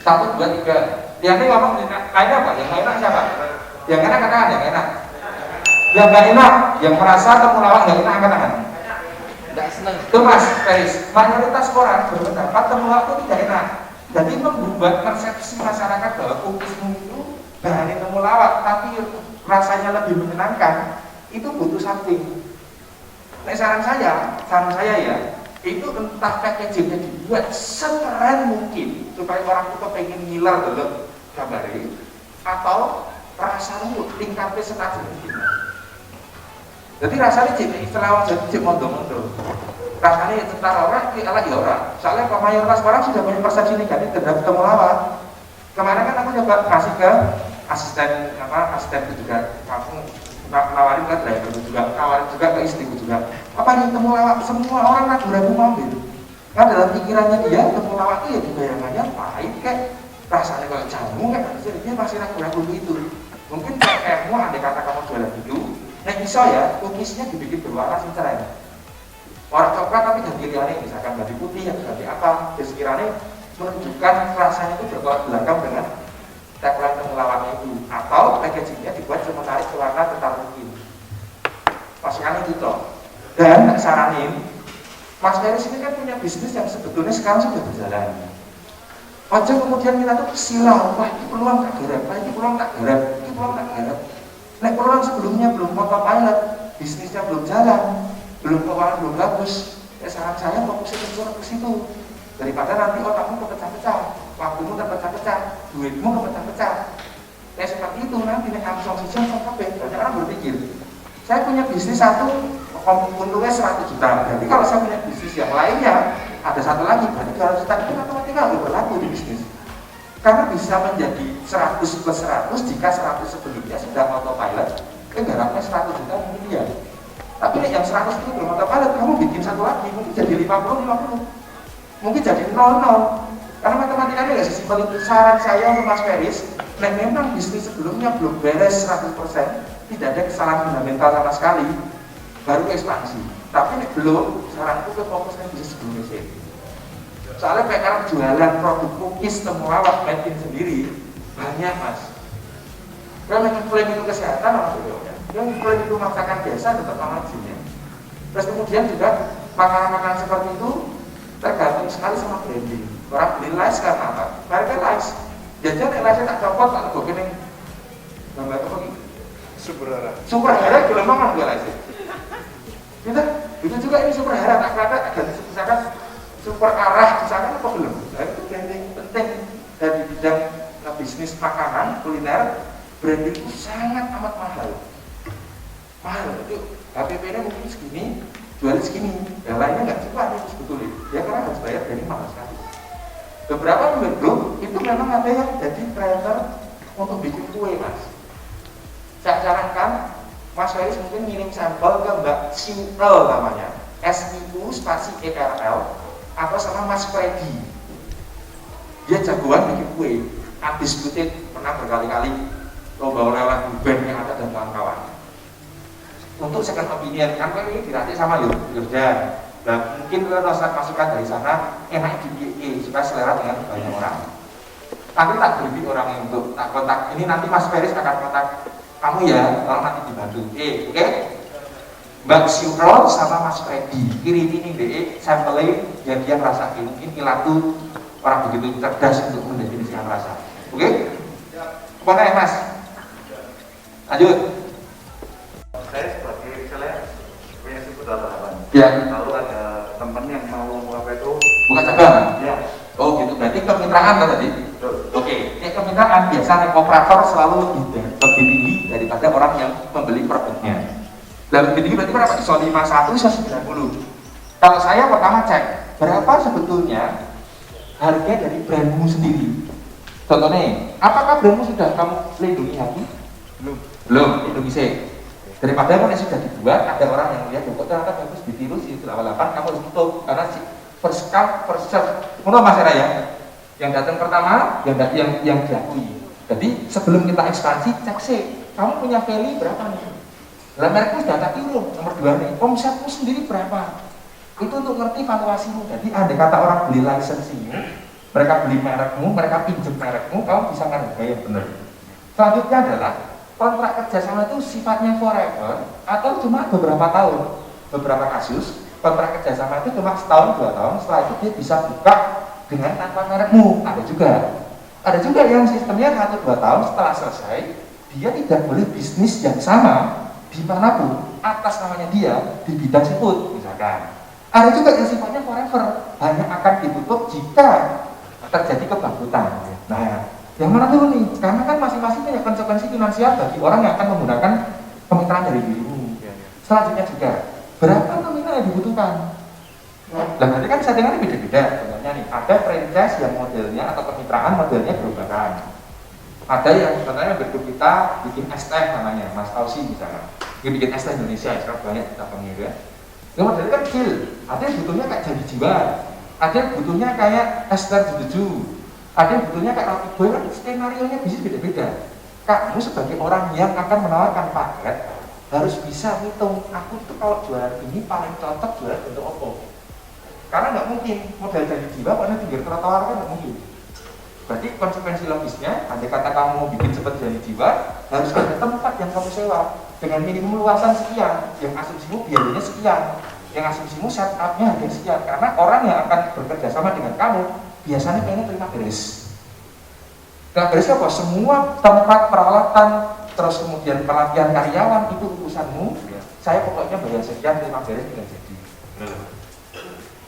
1, 2, 3. Yang ini ngomong lainnya apa? Yang enak siapa? Yang enak katakan yang enak. Yang nggak enak, yang merasa temulawak nggak enak katakan. Nggak seneng. Itu Mas Feris, mayoritas orang berpendapat temulawak itu tidak enak. Jadi membuat persepsi masyarakat bahwa cookiesmu itu bahannya temulawak, tapi rasanya lebih menyenangkan. Itu butuh something. Nah, saran saya ya, itu entah packagingnya dibuat sekeren mungkin supaya orang itu pengen ngiler dulu gambarnya, atau rasanya tingkatnya setajam mungkin. Jadi rasanya istilah jadi mondo-mondo. Rasanya tentara orang, ini ala orang. Soalnya mayoritas orang sudah punya persepsi negatif terhadap temulawak. Kemarin kan aku coba kasih ke asisten itu juga, kamu nawarin ke driver juga, nawarin juga ke istriku juga. Apa nih temulawak? Semua orang ragu-ragu ngambil. Kan dalam pikirannya dia temulawak itu ya bayangannya pahit kayak rasanya kalau jamu kayak dia masih ragu-ragu itu. Mungkin kayak kamu andai kata kamu jualan gitu. Nah bisa ya, cookiesnya dibikin berwarna sinteran. Warna coklat tapi ganti liane, misalkan ganti putih, ganti apa. Dan sekiranya menunjukkan rasanya itu bertolak belakang dengan tagline temulawaknya itu. Atau packagingnya dibuat semenarik ke warna tetap mungkin. Masukannya itu toh. Dan saranin, Mas Feris ini kan punya bisnis yang sebetulnya sekarang sudah berjalan. Ojo kemudian kita tuh silau, wah ini peluang tak garap, ini peluang tak garap, ini peluang tak garap. Nah peluang sebelumnya belum autopilot, bisnisnya belum jalan, belum keuangan belum bagus. Ya saran saya fokusin ke situ. Daripada nanti otakmu kepecah-pecah, waktumu terpecah-pecah, duitmu kepecah-pecah. Ya seperti itu nanti nih langsung sejam sampai banyak orang berpikir, saya punya bisnis satu, untungnya 100 juta. Jadi kalau saya punya bisnis yang lainnya, ada satu lagi, berarti 200 juta itu matematika lebih berlaku di bisnis. Karena bisa menjadi 100 plus 100 jika 100 sebelumnya sudah autopilot, garapnya 100 juta mungkin ya. Tapi yang 100 itu belum autopilot, kamu bikin satu lagi, mungkin jadi 50, mungkin jadi 00. Karena matematikanya nggak sesimpel itu. Saran saya untuk Mas Feris, memang bisnis sebelumnya belum beres 100%, tidak ada kesalahan fundamental sama sekali, baru ekspansi. Tapi belum, saranku ke fokusnya bisnis sebelumnya sih. Soalnya PR jualan produk cookies temulawak bikin sendiri banyak Mas. Kalau yang klaim itu kesehatan orang itu, yang klaim itu masakan biasa tetap majinya. Terus kemudian juga makanan-makanan seperti itu tergantung sekali sama branding. Orang beli Lays karena apa? Harga Lays. Jajan nek lase tak copot tak lebokke ning gambar apa iki? Superhara. Superhara gelem mangan gue lase. Kita itu juga ini superhara tak kata ada misalkan super arah misalkan apa belum? Nah, itu branding penting dan di bidang bisnis makanan kuliner branding itu sangat amat mahal. Itu HPP-nya mungkin segini, jualnya segini, yang lainnya nggak cukup itu sebetulnya. Ya karena harus bayar dari mahal sekali. Beberapa grup itu memang ada yang jadi trainer untuk bikin kue, Mas. Saya sarankan Mas Feris mungkin ngirim sampel ke Mbak Siurl namanya, SIU spasi ERL atau sama Mas Freddy. Dia jagoan bikin kue, undisputed, pernah berkali-kali lomba oleh-oleh band yang ada dan kawan-kawan. Untuk second opinion, kan ini dilatih sama Yurjan. Dan mungkin kalau masukan dari sana enak di supaya selera dengan banyak orang. Tapi tak beri orang yang untuk tak kontak. Ini nanti Mas Feris akan kontak kamu ya, kalau nanti dibantu. Oke? Mbak Siurl sama Mas Freddy kirim ini deh sampelnya biar dia ngerasain. Mungkin Ilatu orang begitu cerdas untuk mendefinisikan rasa. Oke? Kemana ya Mas? Lanjut. Saya sebagai misalnya punya suku dataran. Ya. Lalu ada teman yang mau apa itu? Bukan cabang. Ya. Oh gitu. Berarti kemitraan kan tadi? Betul. Oke. Ini kemitraan biasanya operator selalu lebih tinggi daripada orang yang membeli produknya. Dan lebih tinggi berarti berapa? ISO 51, ISO 90. Kalau saya pertama cek berapa sebetulnya harga dari brandmu sendiri. Contohnya, apakah brandmu sudah kamu lindungi hati? Belum. Lindungi sih. Daripada kalau sudah dibuat, ada orang yang lihat kok ternyata bagus ditiru sih 88, kamu harus tutup karena si first come first serve. Menurut Mas Era ya, yang datang pertama, yang diakui. Jadi sebelum kita ekspansi, cek sih, kamu punya value berapa nih? Dalam merekmu sudah tak tiru, nomor 2 nih, omsetmu sendiri berapa? Itu untuk ngerti valuasimu. Jadi andai kata orang beli lisensimu, mereka beli merekmu, mereka pinjam merekmu, kamu bisa menghargai yang benar. Selanjutnya adalah kontrak kerjasama itu sifatnya forever atau cuma beberapa tahun. Beberapa kasus kontrak kerjasama itu cuma setahun 2 tahun, setelah itu dia bisa buka dengan tanpa merekmu. Ada juga yang sistemnya 1-2 tahun setelah selesai dia tidak boleh bisnis yang sama dimanapun atas namanya dia di bidang seafood misalkan. Ada juga yang sifatnya forever, hanya akan ditutup jika terjadi kebangkrutan. Nah, yang mana dulu nih? Karena kan masing-masing punya konsekuensi finansial bagi orang yang akan menggunakan kemitraan dari dirimu. Selanjutnya juga, berapa nominal yang dibutuhkan? Nah, berarti kan settingannya beda-beda. Contohnya nih, ada franchise yang modelnya atau kemitraan modelnya berubah. Ada yang contohnya bergrup kita bikin es teh namanya, Mas Ausi misalnya. Dia bikin es teh Indonesia, sekarang banyak kita panggil ya. Dia modelnya kan kecil, ada yang butuhnya kayak jadi jiwa, ada yang butuhnya kayak Esther Juju. Ada yang butuhnya kayak roti boy, kan skenario-nya bisa beda-beda. Kamu sebagai orang yang akan menawarkan paket harus bisa ngitung, aku tuh kalau jualan ini paling cocok jualan untuk apa? Karena nggak mungkin modal jadi jiwa karena pinggir trotoar kan nggak mungkin. Berarti konsekuensi logisnya, andai kata kamu mau bikin seperti jadi jiwa, harus ada tempat yang kamu sewa dengan minimum luasan sekian, yang asumsimu biayanya sekian, yang asumsimu setupnya harga sekian. Karena orang yang akan bekerja sama dengan kamu biasanya pengen terima beres. Terima beres apa? Semua tempat peralatan, terus kemudian pelatihan karyawan itu urusanmu. Saya pokoknya bayar sekian, terima beres tidak jadi.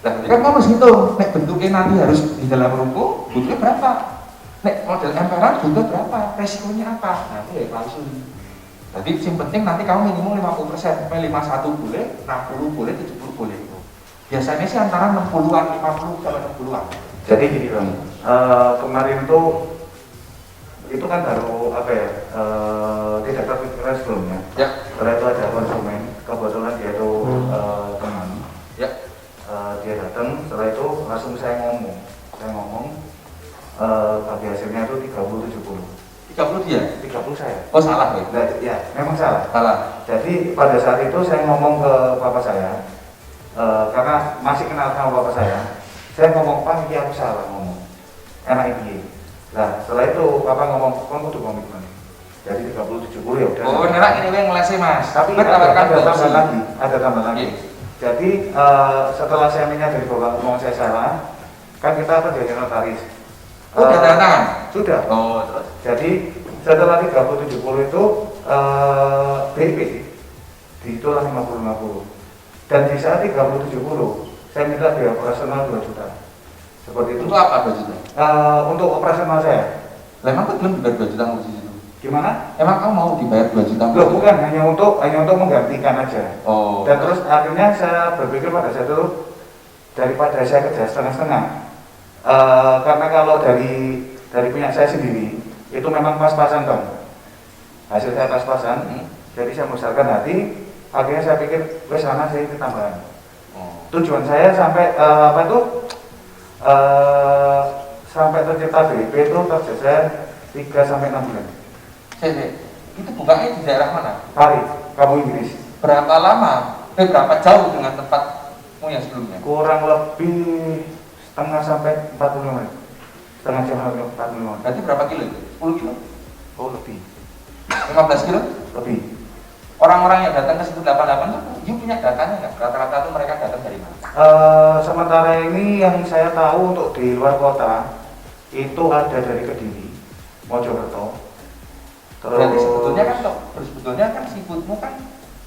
Nah, jadi kan kamu harus hitung. Nek bentuknya nanti harus di dalam ruko, butuhnya berapa? Nek model emperan butuh berapa? Resikonya apa? Nah, itu ya langsung. Jadi yang penting nanti kamu minimum 50%, 51 boleh, 60 boleh, 70 boleh. Biasanya sih antara 60-an, 50 sampai 60-an. Jadi gini Bang, kemarin itu kan baru apa ya, tidak terpikirkan sebelumnya. Ya. Setelah itu ada konsumen, kebetulan dia itu teman. Ya. Dia datang, setelah itu langsung saya ngomong, tapi hasilnya itu 30-70. 30 dia? 30 saya. Oh salah ya? Nah, ya, memang salah. Salah. Jadi pada saat itu saya ngomong ke papa saya, karena masih kenal sama papa saya ngomong, Pak, ini aku salah ngomong, enak ini. Nah, setelah itu papa ngomong, kamu kudu komitmen. Jadi 30-70 ya udah. Oh, nerak ini yang ngelese Mas. Tapi ada tambah lagi. Jadi setelah saya menyadari bahwa ngomong saya salah, kan kita apa jadi notaris. Udah tanda tangan? Sudah. Oh, terus? Jadi setelah 30-70 itu BIP dihitunglah 50-50. Dan di saat 30-70 saya minta biaya operasional 2 juta. Seperti itu. Untuk apa 2 juta? Untuk operasional saya. Lah emang belum dibayar 2 juta ngurusi itu? Gimana? Emang kamu mau dibayar 2 juta? Loh, bukan, hanya untuk menggantikan aja. Oh. Dan terus akhirnya saya berpikir pada saat itu daripada saya kerja setengah-setengah, karena kalau dari punya saya sendiri itu memang pas-pasan Bang, hasil saya pas-pasan, jadi saya membesarkan hati, akhirnya saya pikir wes sana saya tambahan. Tujuan saya sampai sampai tercipta BIP itu kerja saya 3-6 bulan. Itu bukanya di daerah mana? Paris, kamu Inggris. Berapa lama? Berapa jauh dengan tempatmu yang sebelumnya? Kurang lebih setengah sampai 45 menit. Setengah jam sampai 45 menit. Berarti berapa kilo itu? 10 kilo? Oh, lebih. 15 kilo? Lebih. Orang-orang yang datang ke situ 88 tuh, you punya datanya nggak? Rata-rata tuh mereka datang dari mana? Sementara ini yang saya tahu untuk di luar kota itu ada dari Kediri, Mojokerto. Terus Berarti sebetulnya kan seafoodmu kan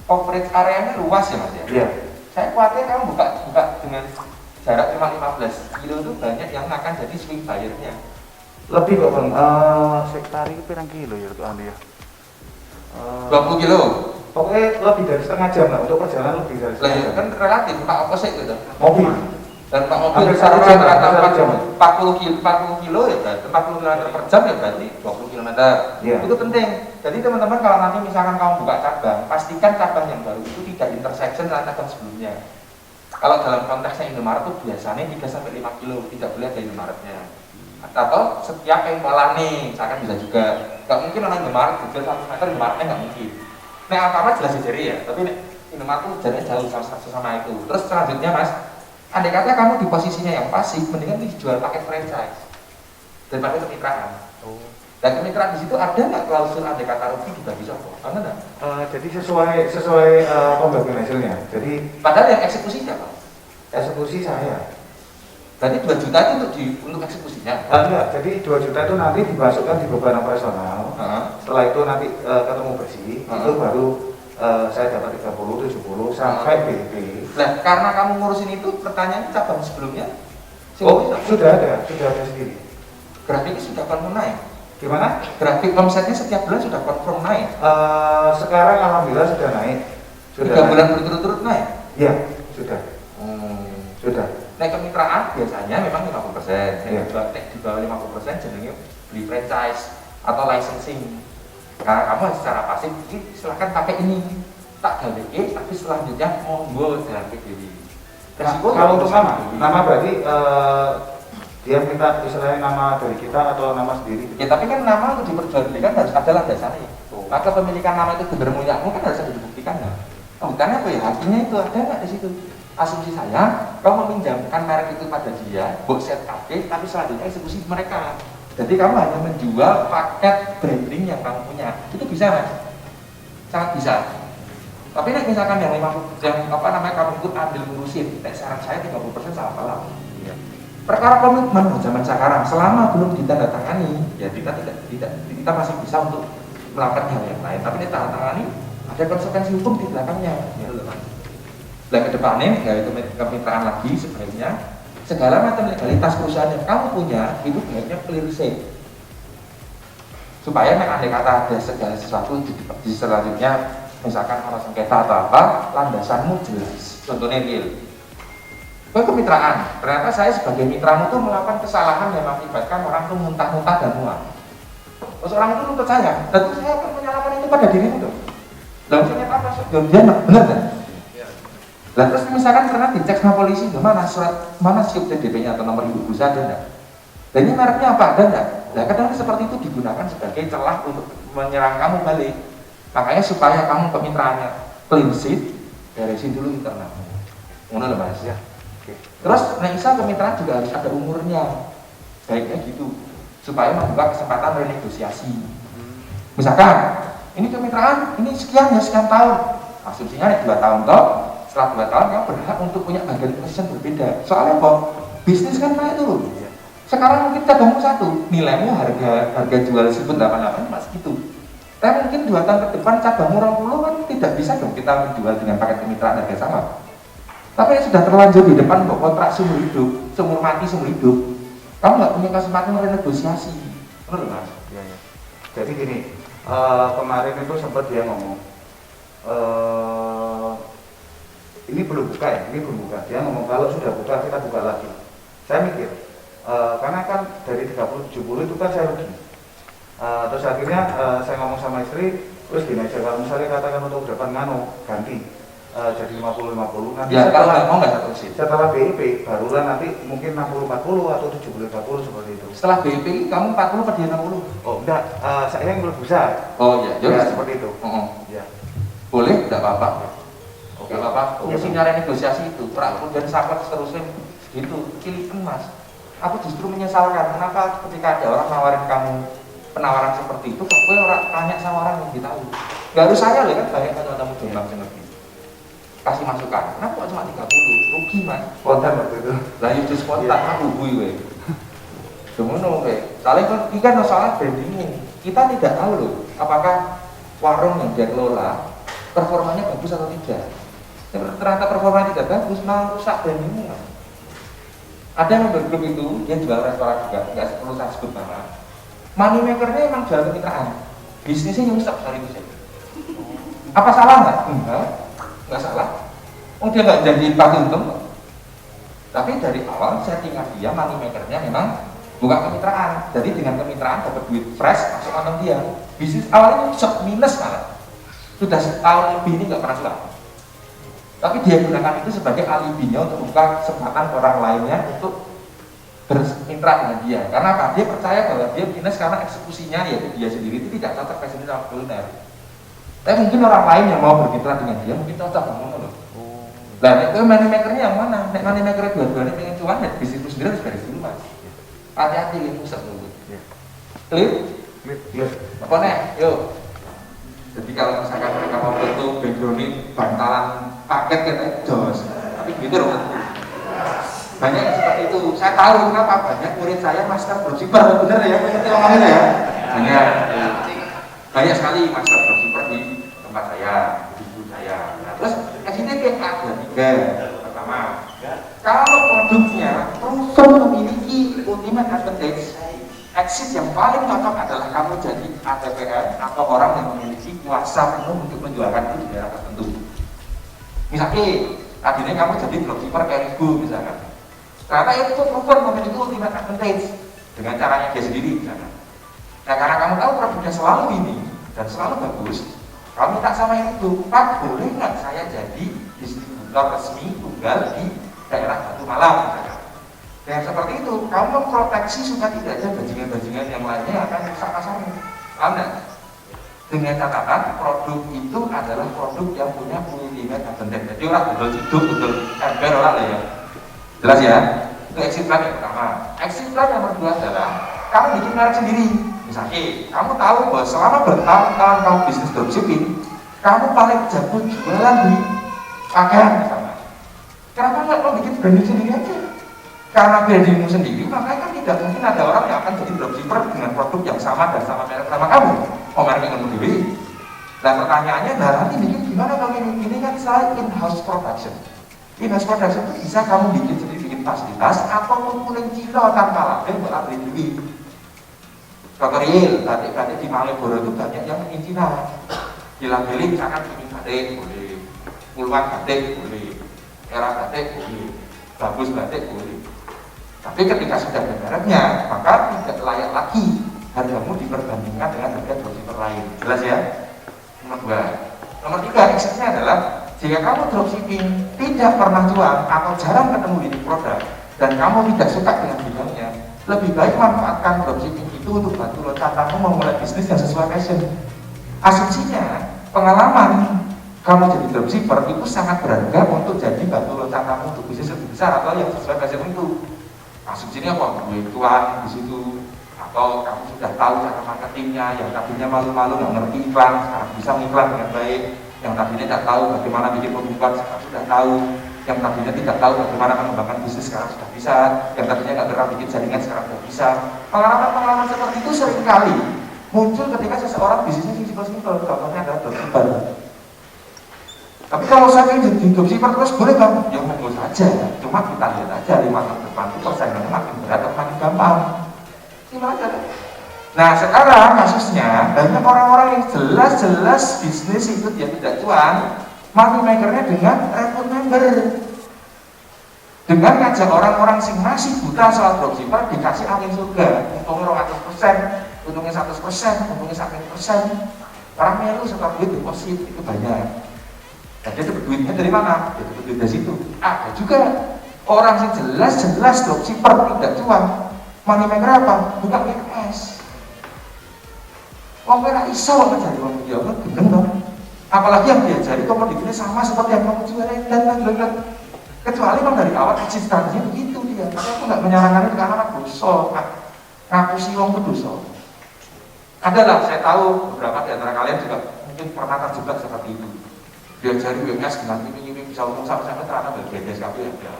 coverage areanya luas ya Mas ya? Iya. Saya khawatir kamu buka dengan jarak cuma 15 kilo itu banyak yang akan jadi swing buyer-nya. Lebih kok Bang. Sektari itu pirang kilo ya untuk Anda ya? 20 kilo? Pokoknya lebih dari setengah jam lah, untuk perjalanan lebih dari Lah setengah ya jam. kan relatif, Pak opposite gitu. Mobil. Dan Pak mobil Hampir secara satu jam, rata-rata hampir satu 40 kilo ya berarti 40 km per jam ya berarti 20 km. Iya. Itu penting. Jadi teman-teman kalau nanti misalkan kamu buka cabang, pastikan cabang yang baru itu tidak intersection dengan cabang sebelumnya. Kalau dalam konteksnya Indomaret itu biasanya 3-5 kilo, tidak boleh ada Indomaretnya. Atau setiap pengkolan nih, misalkan bisa juga. Gak mungkin orang Indomaret kecil 1 meter, Indomaretnya gak mungkin. Nah, Alfamart jelas jadi ya, tapi Indomaret itu jaraknya jauh sama itu. Terus selanjutnya Mas, andai kata kamu di posisinya yang pasif, mendingan dijual paket franchise daripada kemitraan. Dan kemitraan di situ ada nggak klausul andai kata rugi dibagi sopo? Ada nggak? Jadi sesuai pembagian hasilnya. Jadi Padahal yang eksekusi siapa? eksekusi saya. Berarti 2 juta itu untuk eksekusinya? Enggak, jadi 2 juta itu nanti dimasukkan di beban operasional. Setelah itu nanti ketemu bersih, itu baru saya dapat 30, 70 sampai BP. Nah, karena kamu ngurusin itu, pertanyaan cabang sebelumnya? Sudah ada sendiri. Grafiknya sudah confirm naik? Gimana? Grafik omsetnya setiap bulan sudah confirm naik? Sekarang alhamdulillah sudah naik. 3 bulan berturut-turut naik? Iya, sudah. Sudah. Naik kemitraan biasanya memang 50%. Iya. Di bawah 50% jenenge beli franchise atau licensing. Nah, kamu secara pasif silahkan pakai ini. Tak gawe tapi selanjutnya monggo grafik ini. Kalau untuk nama berarti dia minta istilahnya nama dari kita atau nama sendiri. Ya tapi kan nama untuk diperjualbelikan harus ada landasannya. Maka pemilikan nama itu benar punyamu kan harus ada dibuktikan ya. Buktikannya apa ya? Artinya itu ada nggak di situ? Asumsi saya, kau meminjamkan merek itu pada dia, box set kafe, tapi selanjutnya eksekusi mereka. Jadi kamu hanya menjual paket branding yang kamu punya. Itu bisa Mas? Sangat bisa. Tapi nek misalkan yang kamu ikut ambil ngurusin, saran saya 30% salah paham. Perkara komitmen zaman sekarang selama belum ditandatangani, ya kita masih bisa untuk melakukan hal yang lain. Tapi ditandatangani ada konsekuensi hukum di belakangnya. Dan kedepannya, yaitu kemitraan lagi sebenarnya segala macam legalitas perusahaan yang kamu punya itu baiknya clear safe. Supaya andai kata ada segala sesuatu di selanjutnya, misalkan kalau sengketa atau apa, landasanmu jelas. Contohnya real. Kemitraan, ternyata saya sebagai mitramu tuh melakukan kesalahan yang mengakibatkan orang tuh muntah-muntah dan mual. Terus orang itu nuntut saya, dan saya akan menyalahkan itu pada dirimu dong. Lalu saya apa? Dia benar kan? Lah terus misalkan karena dicek sama polisi, mana surat, mana siup TDP-nya atau nomor ibu perusahaan ada enggak? Dan ini mereknya apa? Ada enggak? Nah kadang seperti itu digunakan sebagai celah untuk menyerang kamu balik. Makanya supaya kamu kemitraannya clean sheet, beresin dulu internal. Ngono lho Mas ya. Terus Isa kemitraan juga harus ada umurnya. Baiknya gitu. Supaya membuka kesempatan renegosiasi. Misalkan ini kemitraan, ini sekian tahun. Asumsinya 2 tahun toh. Setelah 2 tahun kamu berhak untuk punya bagian position berbeda. Soalnya kok bisnis kan naik turun. Sekarang mungkin cabangmu satu, nilaimu harga jual sebut 88 mas gitu. Tapi mungkin 2 tahun ke depan cabangmu 20 kan tidak bisa dong kita menjual dengan paket kemitraan harga sama. Tapi sudah terlanjur di depan kok kontrak seumur hidup, seumur mati seumur hidup. Kamu nggak punya kesempatan renegosiasi, benar mas? Ya, ya. Jadi gini, kemarin itu sempat dia ngomong, ini belum buka ya, ini belum buka. Dia ngomong kalau sudah buka kita buka lagi. Saya mikir, karena kan dari 30-70 itu kan saya rugi. Terus akhirnya saya ngomong sama istri, terus gini aja, kalau misalnya katakan untuk depan ganti. Jadi 50-50 nanti ya, kalau mau nggak satu sih. Setelah BIP barulah nanti mungkin 60-40 atau 70-40 seperti itu. Setelah BIP kamu 40 per dia 60? Oh enggak, saya yang lebih besar. Oh iya, ya seperti itu. Ya. Boleh, enggak apa-apa. Oke. Enggak apa-apa. Fungsinya renegosiasi itu, perakun dan sahabat seterusnya gitu, cilikan mas. Aku justru menyesalkan kenapa ketika ada orang nawarin kamu penawaran seperti itu, kok gue orang tanya sama orang yang kita tahu. Gak harus saya loh kan, banyak kan tamu jombang seperti kasih masukan, kenapa kok cuma 30? Rugi mas. Spontan waktu itu. Lah itu spontan, aku bui we. Semono we. Soalnya kan ini kan masalah brandingmu. Kita tidak tahu loh, apakah warung yang dia kelola performanya bagus atau tidak. Ternyata performanya tidak bagus, malah rusak brandingmu mas. Ada yang bergrup itu, dia jual restoran juga, nggak perlu saya sebut nama. Money makernya emang jual kemitraan, bisnisnya nyungsep hari itu. Apa salah nggak? Nggak salah. Oh dia nggak jadi pakai untung. Tapi dari awal settingan dia money makernya memang buka kemitraan. Jadi dengan kemitraan dapat duit fresh masuk kantong dia. Bisnis awalnya minus malah. Sudah setahun lebih ini nggak pernah jual. Tapi dia gunakan itu sebagai alibinya untuk membuka kesempatan orang lainnya untuk bermitra dengan dia. Karena apa? Dia percaya bahwa dia minus karena eksekusinya yaitu dia sendiri itu tidak cocok presiden sama kuliner. Tapi mungkin orang lain yang mau bermitra dengan dia mungkin cocok ngomong loh. Nah, itu money makernya yang mana? Nek money maker dua-duanya pengen cuan, nek bisnis itu sendiri harus beres dulu mas. Hati-hati ini pusat dulu. Clear? Clear. Apa nek? Yuk. Jadi kalau misalkan mereka mau bentuk background bantalan paket kita jos, tapi gitu loh. Banyak yang seperti itu. Saya tahu kenapa banyak murid saya master dropshipper, bener ya? Mengerti omongannya ya? Banyak sekali master dropshipper di tempat saya, di ibu saya. Nah, terus sini kita ada 3. Pertama, kalau produknya proven memiliki ultimate advantage, exit yang paling cocok adalah kamu jadi ATPN atau orang yang memiliki kuasa penuh untuk menjualkan itu di daerah tertentu. Misalnya, tadinya kamu jadi dropshipper Keribu misalkan. Ternyata itu proven memiliki ultimate advantage dengan caranya dia sendiri misalkan. Nah karena kamu tahu produknya selalu ini dan selalu bagus, kamu tak sama itu, Pak boleh nggak saya jadi distributor resmi tunggal di daerah Batu Malang misalkan. Dan seperti itu, kamu memproteksi supaya tidak ada bajingan-bajingan yang lainnya akan rusak pasarmu. Karena dengan catatan produk itu adalah produk yang punya ultimate advantage. Jadi orang betul hidup, betul ember orang lah ya. Jelas ya? Itu exit plan yang pertama. Exit plan yang kedua adalah kamu bikin merek sendiri. Misalnya, kamu tahu bahwa selama bertahun-tahun kamu bisnis dropshipping, kamu paling jago jualan di pakaian misalnya. Kenapa nggak kamu bikin branding sendiri aja? Karena brandingmu sendiri, maka kan tidak mungkin ada orang yang akan jadi dropshipper dengan produk yang sama dan sama merek sama kamu. Oh, mereknya kamu sendiri. Dan pertanyaannya, nah nanti bikin gimana kalau ini kan saya in-house production. In-house production itu bisa kamu bikin sendiri, bikin tas di tas, atau kuning Cina tanpa label buat beli duit. Contoh real, batik-batik di Malioboro itu banyak yang in Cina. Dilabeli misalkan ini batik boleh, puluhan batik boleh, era batik boleh, bagus batik boleh. Tapi ketika sudah ada mereknya, maka tidak layak lagi hargamu diperbandingkan dengan harga dropshipper lain. Jelas ya? Nomor 2. Nomor 3, exitnya adalah jika kamu dropshipping tidak pernah jual atau jarang ketemu di produk dan kamu tidak suka dengan bidangnya, lebih baik manfaatkan dropshipping itu untuk bantu loncatamu memulai bisnis yang sesuai passion. Asumsinya, pengalaman kamu jadi dropshipper itu sangat berharga untuk jadi batu loncatamu untuk bisnis lebih besar atau yang sesuai passion itu. Asumsinya apa? Duit tuan di situ, atau kamu sudah tahu cara marketingnya, yang tadinya malu-malu nggak ngerti iklan, sekarang bisa mengiklan dengan baik, yang tadinya tidak tahu bagaimana bikin pembukaan, sekarang sudah tahu. yang tadinya tidak tahu bagaimana mengembangkan bisnis sekarang sudah bisa, yang tadinya nggak pernah bikin jaringan sekarang sudah bisa. Pengalaman-pengalaman seperti itu seringkali muncul ketika seseorang bisnisnya simpel-simpel, contohnya adalah dropshipper. Tapi kalau saya jadi dropshipper terus boleh bang? Ya monggo saja, cuma kita lihat aja 5 tahun depan itu persaingannya makin berat atau makin gampang. Itu aja. Nah sekarang kasusnya banyak orang-orang yang jelas-jelas bisnis itu dia tidak cuan, money makernya dengan rekrut member, dengan ngajak orang-orang sing masih buta soal dropshipper dikasih angin surga, untungnya 200%, untungnya 100%, untungnya 100%, orang melu setelah duit deposit itu banyak. Dan dia dapat duitnya dari mana? Dia dapat duit dari situ. Ada juga orang sing jelas-jelas dropshipper tidak cuan, money maker apa? Buka PNS. Wong ora iso ngajari wong dia, gendeng dong. Apalagi yang diajari komoditinya sama seperti yang kamu jual dan kecuali memang dari awal eksistensinya begitu dia. Tapi aku nggak menyarankan itu karena anak dosa, ngapusi wong itu dosa. Adalah saya tahu beberapa di antara kalian juga mungkin pernah terjebak seperti itu. Diajari WMS dengan ini bisa ngomong sama-sama terana bergedes tapi ya.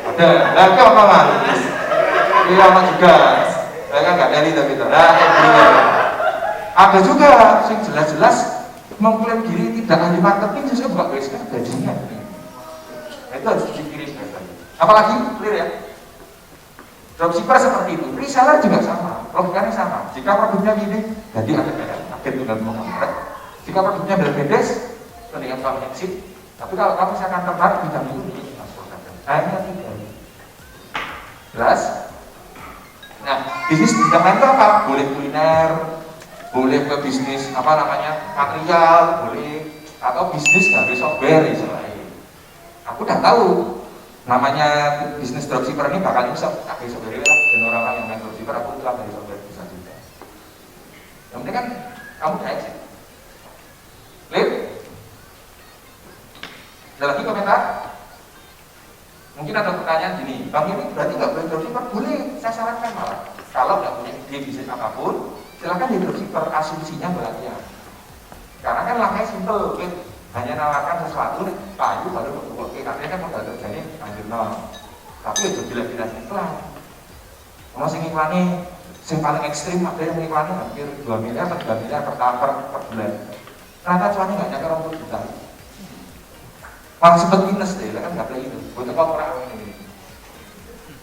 Ada, lagi omongan. Iya sama juga. Saya kan nggak dari tapi ada juga sing jelas-jelas mengklaim diri tidak ahli marketing justru buka bisnis gajinya. Itu harus dipikirin sekali. Apalagi clear ya. Dropshipper seperti itu, reseller juga sama, logikanya sama. Jika produknya gini, jadi ada agen tinggal mengontrak. Jika produknya berbeda, mendingan kamu exit. Tapi kalau kamu misalkan tertarik bidang ini, masukkan. Hanya tidak. Jelas? Nah, bisnis di bidang itu apa? Boleh kuliner, boleh ke bisnis apa namanya material, boleh atau bisnis nggak bisa software istilahnya. Aku udah tahu namanya bisnis dropshipper ini bakal bisa pakai software lah. Dan orang-orang yang main dropshipper aku telah dari software bisa juga. Yang penting kan kamu udah exit. Clear? Ada lagi komentar? Mungkin ada pertanyaan gini, bang ini berarti nggak boleh dropshipper? Boleh, saya sarankan malah. Kalau nggak punya ide bisnis apapun, silakan di dropshipper, asumsinya berarti ya. Karena kan langkahnya simple, hanya nawarkan sesuatu, payu baru oke, artinya kan modal kerjanya lanjut nol. Tapi itu bila-bila iklan. Kalau sing iklannya, sing paling ekstrim ada yang iklannya hampir 2 miliar atau 3 miliar per bulan. Ternyata cuannya nggak nyampe 20 juta. Malah sempat minus deh, kan nggak boleh itu. Buat apa orang ini?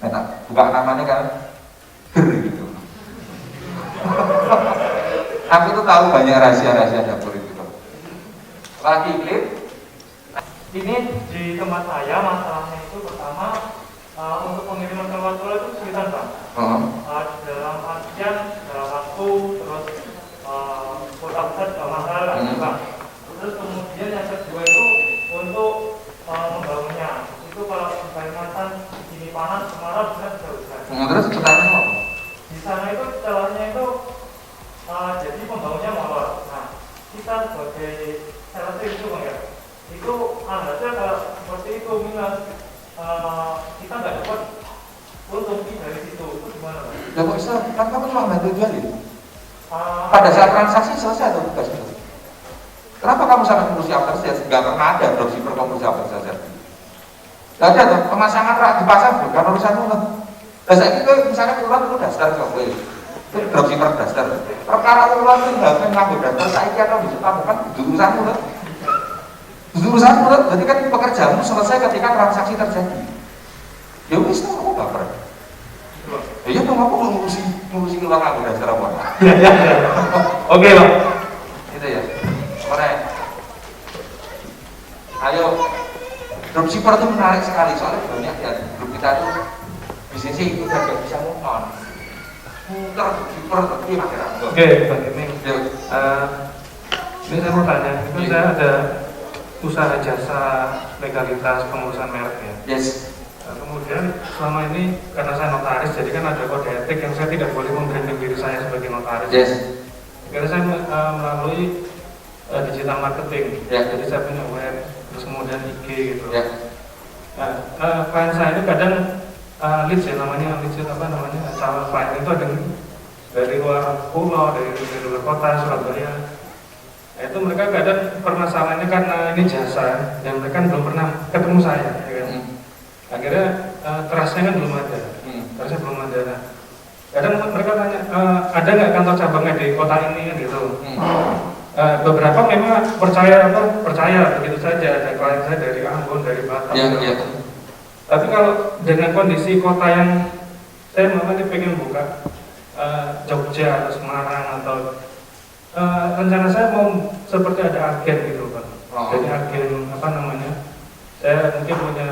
Nah, buka namanya kan ger gitu. Aku tuh tahu banyak rahasia-rahasia dapur itu. Lagi klip. Ini di tempat saya masalahnya itu pertama untuk pengiriman ke luar pulau itu kesulitan bang. Dalam artian dalam waktu terus kota besar juga mahal kan bang. Terus kemudian yang kedua itu untuk membangunnya itu kalau di Kalimantan ini panas kemarau bisa hujan. Terus pertanyaan apa? Di sana itu celahnya itu jadi pembangunnya molor. Nah kita sebagai sales itu bang ya, itu aja kalau seperti itu minus kita nggak dapat untung dari situ. Itu gimana bang? Ya kok bisa? Kan kamu cuma bantu jualin. Pada saat transaksi selesai atau tugas itu? Kenapa kamu sangat ngurusi after sales? Gak pernah ada dropshipper ngurusi after sales. Gak ada tuh, pemasangan rak di pasar bukan urusan itu. Dan saya itu misalnya keluar itu dasar software, itu dropshipper dasar. Perkara keluar itu nggak pengen ngambil dasar, saya kira bisa bukan urusan mulut. Urusan mulut, berarti kan pekerjaanmu selesai ketika transaksi terjadi. Ya wis tuh kamu baper. Ya tuh aku ngurusi keluar ngambil dasar apa? Oke bang. Itu ya. Ayo, dropshipper itu menarik sekali soalnya banyak ya grup kita tuh bisnisnya itu udah gak bisa move on. Muter dropshipper tapi makin ramah. Oke, Bang Eming. Ini saya mau tanya, itu saya ada usaha jasa legalitas pengurusan merek ya. Yes. Kemudian selama ini karena saya notaris, jadi kan ada kode etik yang saya tidak boleh membranding diri saya sebagai notaris. Yes. Karena saya melalui digital marketing, jadi saya punya web, terus kemudian IG gitu. Nah, klien saya ini kadang leads ya namanya, calon klien itu ada dari luar pulau, dari luar kota, Surabaya. Itu mereka kadang permasalahannya karena ini jasa dan mereka belum pernah ketemu saya, ya kan? Akhirnya trustnya kan belum ada, trustnya belum ada. Nah, kadang mereka tanya, ada nggak kantor cabangnya di kota ini kan gitu. Beberapa memang percaya begitu saja, ada klien saya dari Ambon, dari Batam. Tapi kalau dengan kondisi kota yang saya makanya pengen buka Jogja atau Semarang atau rencana saya mau seperti ada agen gitu Pak. Jadi agen apa namanya? Saya mungkin punya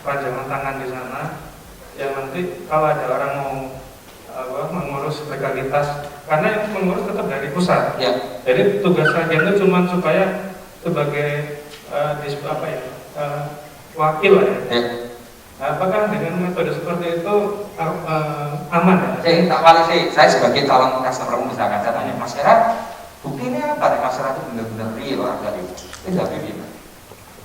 panjangan tangan di sana yang nanti kalau ada orang mau mengurus legalitas, karena yang mengurus tetap dari pusat. Ya. Jadi tugas agen itu cuma supaya sebagai wakil lah ya. Ya. Apakah dengan metode seperti itu aman ya? Tak paling saya sebagai calon customer misalkan saya tanya Mas Era, buktinya apa nih masyarakat itu benar-benar real orang tadi? Tidak begini.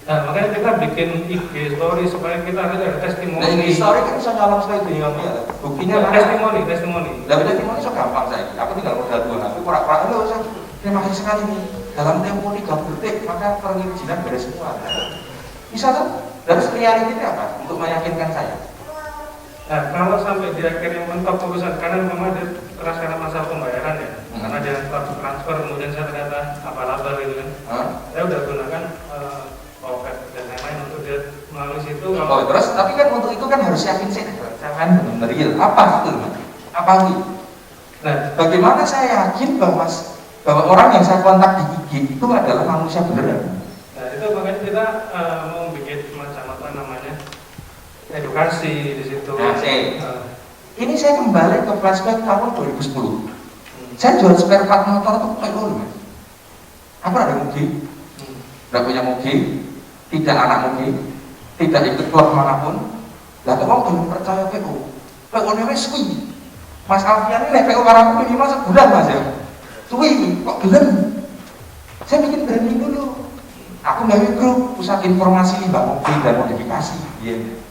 Nah, makanya kita bikin IG story supaya kita ada testimoni. Nah, IG story kan bisa nyolong sekali dunia ya. Buktinya mana? Testimoni. Lah testimoni so gampang saya. Aku tinggal modal 2 HP, pura-pura itu saya terima kasih sekali nih. Dalam tempo 3 detik maka perizinan beres semua. Bisa tuh? Terus realitinya apa? Untuk meyakinkan saya. Nah, kalau sampai di akhir yang mentok urusan, karena memang ada karena masalah pembayaran ya, karena dia transfer kemudian saya ternyata apa-apa gitu kan. Saya udah gunakan Opet dan lain-lain untuk dia melalui situ. Terus tapi kan untuk itu kan harus yakin sih, jangan benar real. Apa itu? Apa itu? Nah, bagaimana saya yakin bahwa orang yang saya kontak di IG itu adalah manusia beneran? Nah, itu makanya kita mau bikin macam apa namanya edukasi di situ. Ini saya kembali ke flashback tahun 2010. Saya jual spare part motor itu kayak dulu, Mas. Aku ada mobil, tidak punya mobil, tidak anak mobil, tidak ikut klub manapun. Lah kok belum percaya PO? PO ini suwi. Mas Alfian ini PO karena aku minimal sebulan Mas ya. Suwi, kok belum? Saya bikin branding dulu. Aku ngambil grup pusat informasi limbah mobil dan modifikasi. Iya.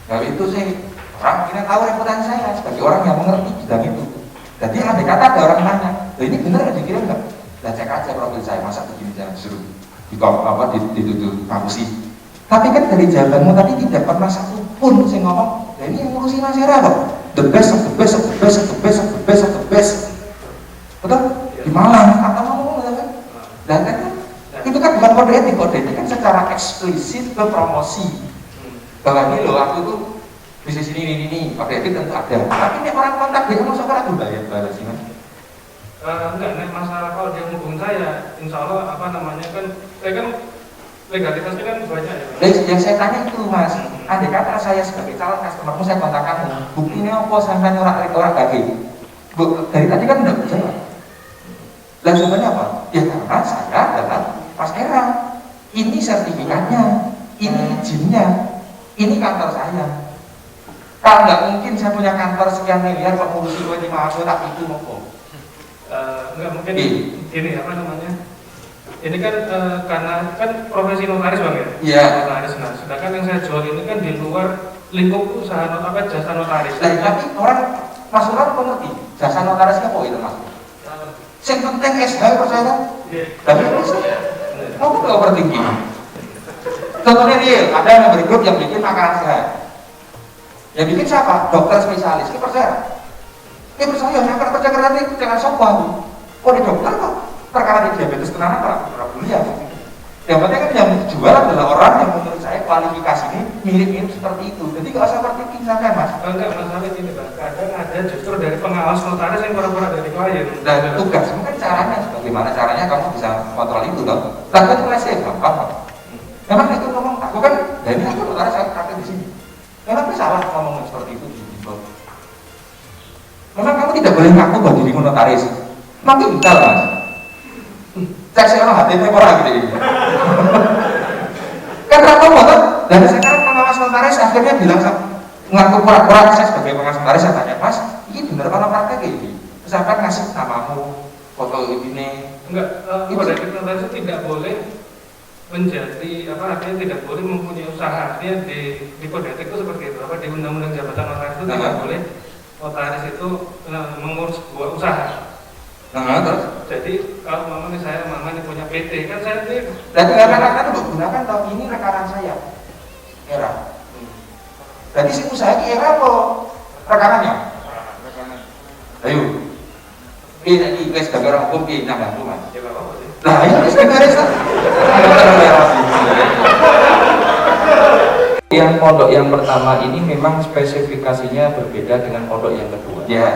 Nah itu saya orang kira tahu reputasi saya sebagai orang yang mengerti bidang itu. Jadi ada kata ada orang nanya, ini benar nggak dikirim nggak? Lah cek aja profil saya masa begini jangan disuruh dituduh kamusi. Tapi kan dari jawabanmu tadi tidak pernah satu pun saya ngomong, nah ini yang ngurusin Mas Era kok. The best of the best of the best of the best of the best of the best. Betul? Di Malang atau ngomong kan? Dan kan itu kan bukan kode etik, kode etik kan secara eksplisit ke promosi. Bahwa ini loh aku tuh bisnis ini, kode etik tentu ada. Tapi ini orang kontak dia mau sekarang aku bayar sih Mas. Enggak, nih masalah kalau dia hubung saya, insya Allah apa namanya kan, saya kan legalitasnya kan banyak ya. Yang saya tanya itu Mas, andai kata saya sebagai calon customer, saya kontak kamu, buktinya apa sampai orang kaki? Dari tadi kan udah berjawab. Lah jawabannya apa? Ya karena saya adalah Mas Era. Ini sertifikatnya, ini izinnya, ini kantor saya. Kalau nggak mungkin saya punya kantor sekian miliar kok ngurusi 5 aku tak itu mau. Enggak mungkin ini apa namanya? Ini kan karena kan profesi notaris Bang ya? Iya. Notaris. Nah, sedangkan yang saya jual ini kan di luar lingkup usaha jasa notaris. Nah, tapi orang masuk orang mengerti jasa notarisnya kok itu Mas? Yang penting SH percaya. Tapi mau nggak overthinking. Contohnya real, ada yang berikut yang bikin makanan sehat. Yang bikin siapa? Dokter spesialis. Kita percaya. Kita percaya, saya akan percaya karena itu jangan sopan. Oh di dokter kok perkara di diabetes kenapa pernah kuliah. Yang penting kan yang dijual adalah orang yang menurut saya kualifikasinya mirip-mirip seperti itu. Jadi nggak usah overthinking sampai Mas. Enggak masalah ini Bang. Kadang ada justru dari pengawas notaris yang pura-pura dari klien. Dan tugas, mungkin caranya, bagaimana caranya kamu bisa kontrol itu dong. Tapi itu masih gampang. Memang itu ngomong, aku kan, dan ini aku notaris saya praktek di sini. Memang itu salah ngomong seperti itu di bawah. Memang kamu tidak boleh ngaku bahwa dirimu notaris. Nanti betul Mas. Cek sih orang hati orang gitu ini. Kan kamu kan, dan sekarang pengawas notaris akhirnya bilang ngaku pura-pura saya sebagai pengawas notaris saya tanya Mas, ini benar kalau praktek ini? Sampai ngasih namamu, foto ini. Enggak, kode etik notaris itu tidak boleh menjadi apa artinya tidak boleh mempunyai usaha. Artinya di kode etik itu seperti itu. Apa di undang-undang jabatan notaris itu tidak boleh notaris itu mengurus sebuah usaha. Terus Jadi kalau mamanya saya mamanya punya PT kan saya ini. Dan rekan-rekan itu gunakan tahun ini rekanan saya. Era. Jadi si usaha ini era apa? Rekanannya? Rekanan. Ayo. Ini guys sebagai orang hukum ini nambah tuh mas. Ya apa sih? Nah ini bisa beres lah. Yang pondok yang pertama ini memang spesifikasinya berbeda dengan pondok yang kedua. Ya.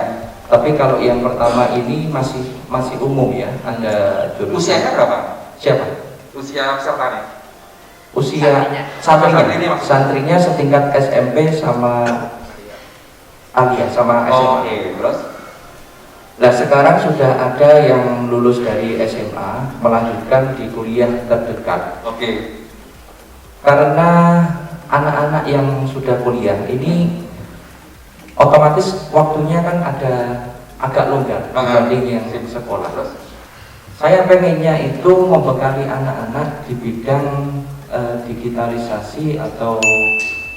Tapi kalau yang pertama ini masih umum ya, ada jurusan. Usianya berapa? Siapa? Usia pesertanya? Usia santrinya setingkat SMP sama alia sama SMA. Oke, terus? Nah sekarang sudah ada yang lulus dari SMA melanjutkan di kuliah terdekat. Oke. Karena anak-anak yang sudah kuliah ini otomatis waktunya kan ada agak longgar dibanding yang sekolah. Saya pengennya itu membekali anak-anak di bidang digitalisasi atau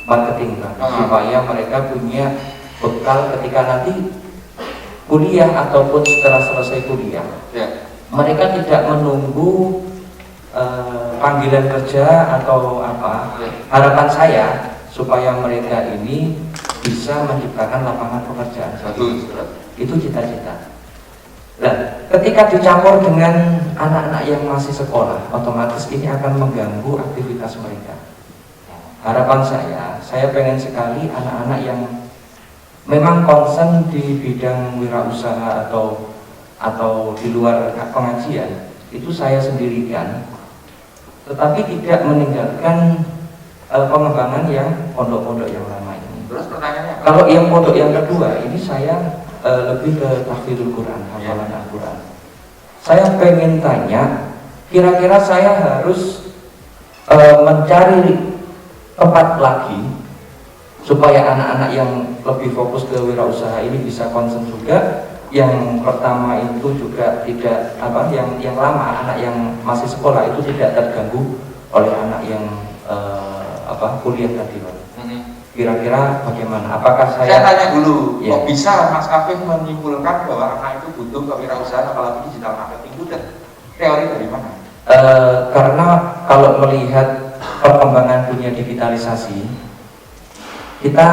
marketing supaya mereka punya bekal ketika nanti kuliah ataupun setelah selesai kuliah. Mereka tidak menunggu panggilan kerja atau apa. Harapan saya supaya mereka ini bisa menciptakan lapangan pekerjaan. Itu cita-cita. Nah, ketika dicampur dengan anak-anak yang masih sekolah, otomatis ini akan mengganggu aktivitas mereka. Harapan saya pengen sekali anak-anak yang memang concern di bidang wirausaha atau di luar pengajian, itu saya sendirikan, tetapi tidak meninggalkan pengembangan yang pondok-pondok yang lama ini. Terus pertanyaannya apa? Kalau yang pondok yang kedua ini saya lebih ke tahfidzul Quran, hafalan Al-Quran. Saya pengen tanya, kira-kira saya harus mencari tempat lagi supaya anak-anak yang lebih fokus ke wirausaha ini bisa concern juga. Yang pertama itu juga tidak yang lama, anak yang masih sekolah itu tidak terganggu oleh anak yang kuliah tadi, Pak. Kira-kira bagaimana? Apakah Saya tanya dulu, ya. Kok bisa Mas Afif menyimpulkan bahwa anak itu butuh kewirausahaan apalagi digital marketing itu dan teori dari mana? Karena kalau melihat perkembangan dunia digitalisasi, kita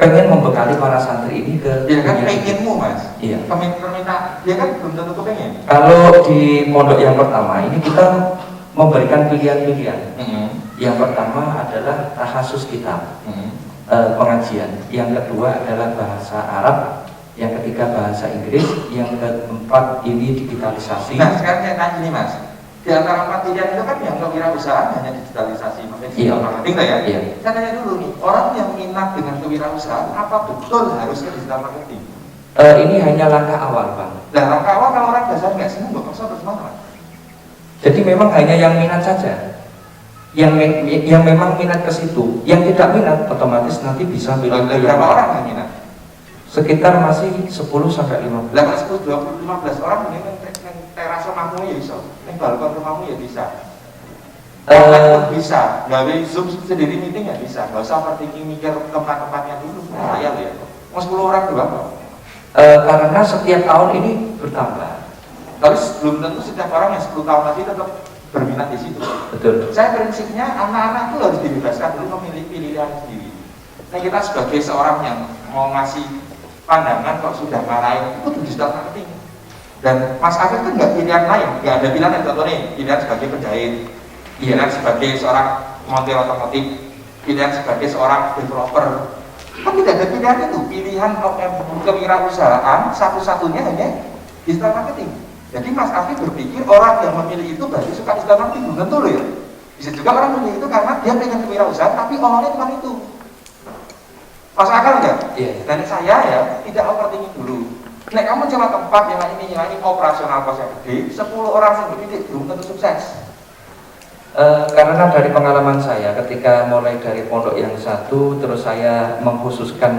pengen membekali para santri ini ke dia kan pengenmu mas. Iya. Permintaan dia kan belum tentu kepengen. Kalau di pondok yang pertama ini kita memberikan pilihan-pilihan. Yang pertama adalah tahasus kitab, pengajian. Yang kedua adalah bahasa Arab. Yang ketiga bahasa Inggris. Yang keempat ini digitalisasi. Nah sekarang saya tanya nih mas, di antara 4 pilihan itu kan yang kewirausahaan hanya digitalisasi, maksudnya digital marketing lah ya. Iya. Saya tanya dulu nih, orang yang minat dengan kewirausahaan apa betul harus ke digital marketing? Ini hanya langkah awal, Bang. Nah langkah awal kalau orang dasar nggak senang, nggak usah bersemangat. Jadi memang hanya yang minat saja, yang memang minat ke situ. Yang tidak minat otomatis nanti bisa pilih ke Berapa orang yang minat? Sekitar masih 10 sampai 15. 10, 20, 15 orang mungkin teras rumahmu ya bisa, balkon rumahmu ya bisa. Bisa, gawe Zoom sendiri meeting ya bisa, nggak usah overthinking mikir tempat-tempatnya dulu. Saya ya, mau 10 orang doang kok. Karena setiap tahun ini bertambah. Tapi belum tentu setiap orang yang 10 tahun lagi tetap berminat di situ. Betul. Saya prinsipnya anak-anak itu harus dibebaskan dulu memilih pilihan sendiri. Nah kita sebagai seorang yang mau ngasih pandangan kok sudah marahin itu digital marketing. Dan Mas Afif kan nggak pilihan lain, nggak ada pilihan yang contoh nih, pilihan sebagai penjahit, pilihan sebagai seorang montir otomotif, pilihan sebagai seorang developer. Kan tidak ada pilihan itu, pilihan kewirausahaan satu-satunya hanya digital marketing. Jadi Mas Afif berpikir orang yang memilih itu berarti suka digital marketing, belum tentu loh ya. Bisa juga orang memilih itu karena dia pengen kewirausahaan, tapi awalnya cuma itu. Masuk akal nggak? Iya. Dan saya ya tidak overthinking dulu. Nek kamu coba tempat yang ini operasional kosnya gede, 10 orang yang berdidik belum tentu sukses. Karena dari pengalaman saya ketika mulai dari pondok yang satu terus saya mengkhususkan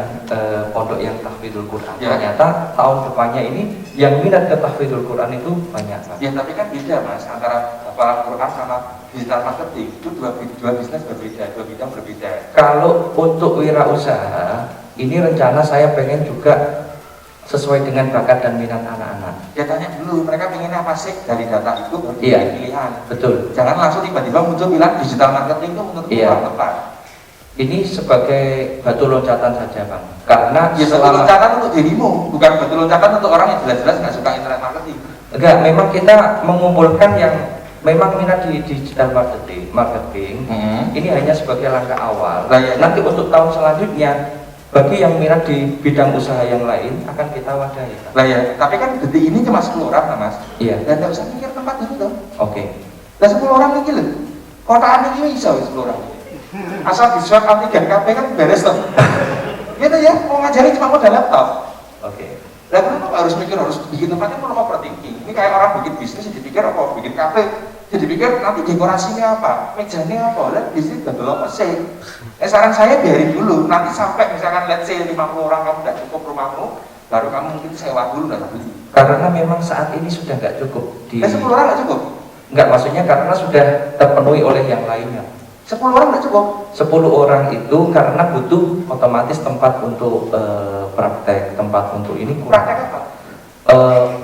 pondok yang tahfidzul Quran, ya. Ternyata tahun depannya ini yang minat ke tahfidzul Quran itu banyak, Pak. Ya tapi kan beda mas antara hafalan Quran sama digital marketing itu dua bisnis berbeda, dua bidang berbeda. Kalau untuk wirausaha ini rencana saya pengen juga sesuai dengan bakat dan minat anak-anak. Ya tanya dulu, mereka pengen apa sih dari data itu baru Iya. pilihan. Betul. Jangan langsung tiba-tiba muncul bilang digital marketing itu menurut Iya. kurang tepat. Ini sebagai batu loncatan saja Bang. Karena Ya batu loncatan untuk dirimu, bukan batu loncatan untuk orang yang jelas-jelas nggak suka internet marketing. enggak, memang kita mengumpulkan yang memang minat di digital marketing. Ini hanya sebagai langkah awal. Nah, iya. Nanti untuk tahun selanjutnya bagi yang minat di bidang usaha yang lain akan kita wadahi. Pak. Lah ya, tapi kan detik ini cuma 10 orang nah, Mas. Iya. Dan nggak usah mikir tempat dulu dong. Oke. Lah 10 orang ini loh. Kotaan ini bisa 10 orang. Asal di swab antigen KP kan beres loh. Gitu ya, mau ngajarin cuma modal laptop. Oke. Lah kenapa harus mikir harus bikin tempatnya perlu overthinking. Ini kayak orang bikin bisnis jadi pikir apa, bikin kafe jadi pikir nanti dekorasinya apa, mejanya apa, lah bisnis double apa sih. Saran saya biarin dulu, nanti sampai misalkan let's say 50 orang kamu tidak cukup rumahmu, baru kamu mungkin sewa dulu dan beli. Karena memang saat ini sudah nggak cukup di. 10 orang nggak cukup? Nggak, maksudnya karena sudah terpenuhi oleh yang lainnya. 10 orang nggak cukup? 10 orang itu karena butuh otomatis tempat untuk praktek, tempat untuk ini kurang. Praktek apa?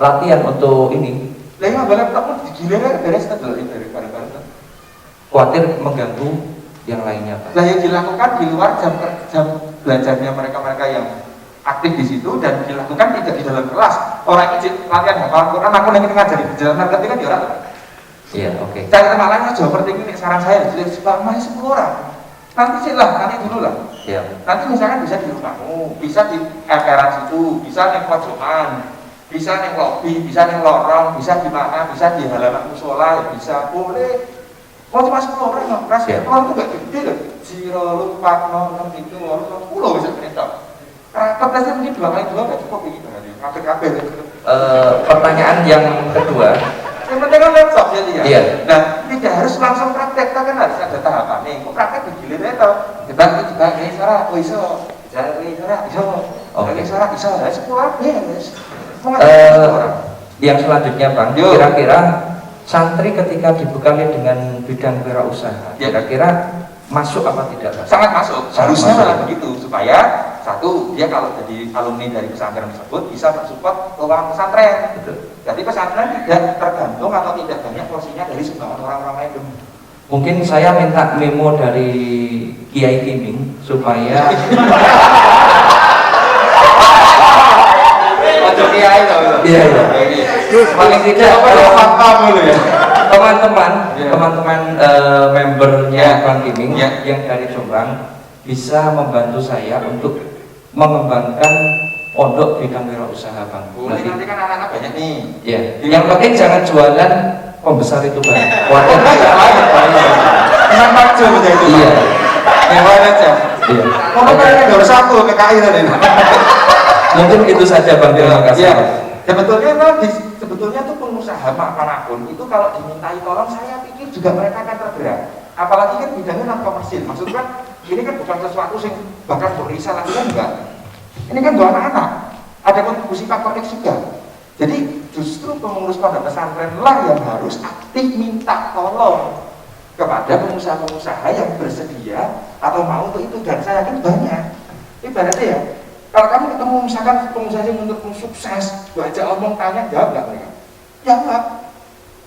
Latihan untuk ini. Lah yang nggak laptop pun digilir beres dulu dari barang-barang. Khawatir mengganggu yang lainnya, Pak. Lah yang dilakukan di luar jam belajarnya mereka-mereka yang aktif di situ dan dilakukan tidak di dalam kelas. Orang ini latihan hafal Quran, aku yang ngajari di jalan marketing kan di orang. Iya, oke. Cari tempat lain aja, overthinking ini saran saya, jadi masih 10 orang. Nanti sih lah, nanti dulu lah. Iya. Nanti misalkan bisa di rumahmu, bisa di emperan situ, bisa di pojokan, bisa di lobby, bisa di lorong, bisa di mana, bisa di halaman musola, ya bisa, boleh. Mau cuma 10 orang, nggak keras, Iya. 10 orang itu gak gede loh. 0, 4, 0, 6, 10 bisa menitap. Kapasitasnya mungkin 2 kali 2 gak cukup ini berarti. Kabel. Pertanyaan yang kedua. Yang penting kan laptop jadi ya. Iya. Nah, tidak harus langsung praktek, kan harus ada tahapannya. Kok praktek digilir itu? Kita ini Sarah, iso. Jadi Sarah, iso. Oke, Sarah, iso. Lah 10 orang ya, guys. Yang selanjutnya, Bang, Yo. kira-kira santri ketika dibekali dengan bidang wirausaha, Ya. kira-kira masuk apa tidak, Pak? Sangat masuk. Sangat Harusnya masuk. malah begitu supaya satu dia kalau jadi alumni dari pesantren tersebut bisa mensupport keuangan pesantren. Betul. Jadi pesantren tidak tergantung atau tidak banyak porsinya dari sumbangan orang-orang lain. Mungkin saya minta memo dari Kiai Kiming supaya Ojo kiai loh. iya, iya. Paling tidak Apa dulu ya? teman-teman Iya. teman-teman membernya Iya. Bang Kiming Iya. yang dari Jombang bisa membantu saya untuk mengembangkan pondok bidang wirausaha, Bang. Boleh, nanti kan anak-anak banyak nih. Ya, yang penting jangan jualan pembesar itu, Bang. Wadah. Dengan maju menjadi. Iya. Yang lain aja. Iya. Mau kayaknya baru satu PKI tadi. Mungkin itu saja, Bang. Terima kasih. Iya. Sebetulnya tuh pengusaha manapun itu kalau dimintai tolong saya pikir juga mereka akan tergerak. Apalagi kan bidangnya non komersil. Maksudnya kan ini kan bukan sesuatu yang bahkan berisa lagi kan enggak. Ini kan dua anak-anak. Ada kontribusi faktor X juga. Jadi justru pengurus pondok pesantren lah yang harus aktif minta tolong kepada pengusaha-pengusaha yang bersedia atau mau untuk itu, dan saya yakin banyak. Ibaratnya ya, kalau kamu ketemu misalkan pengusaha yang menurutmu sukses, baca omong tanya, jawab nggak mereka? Jawab.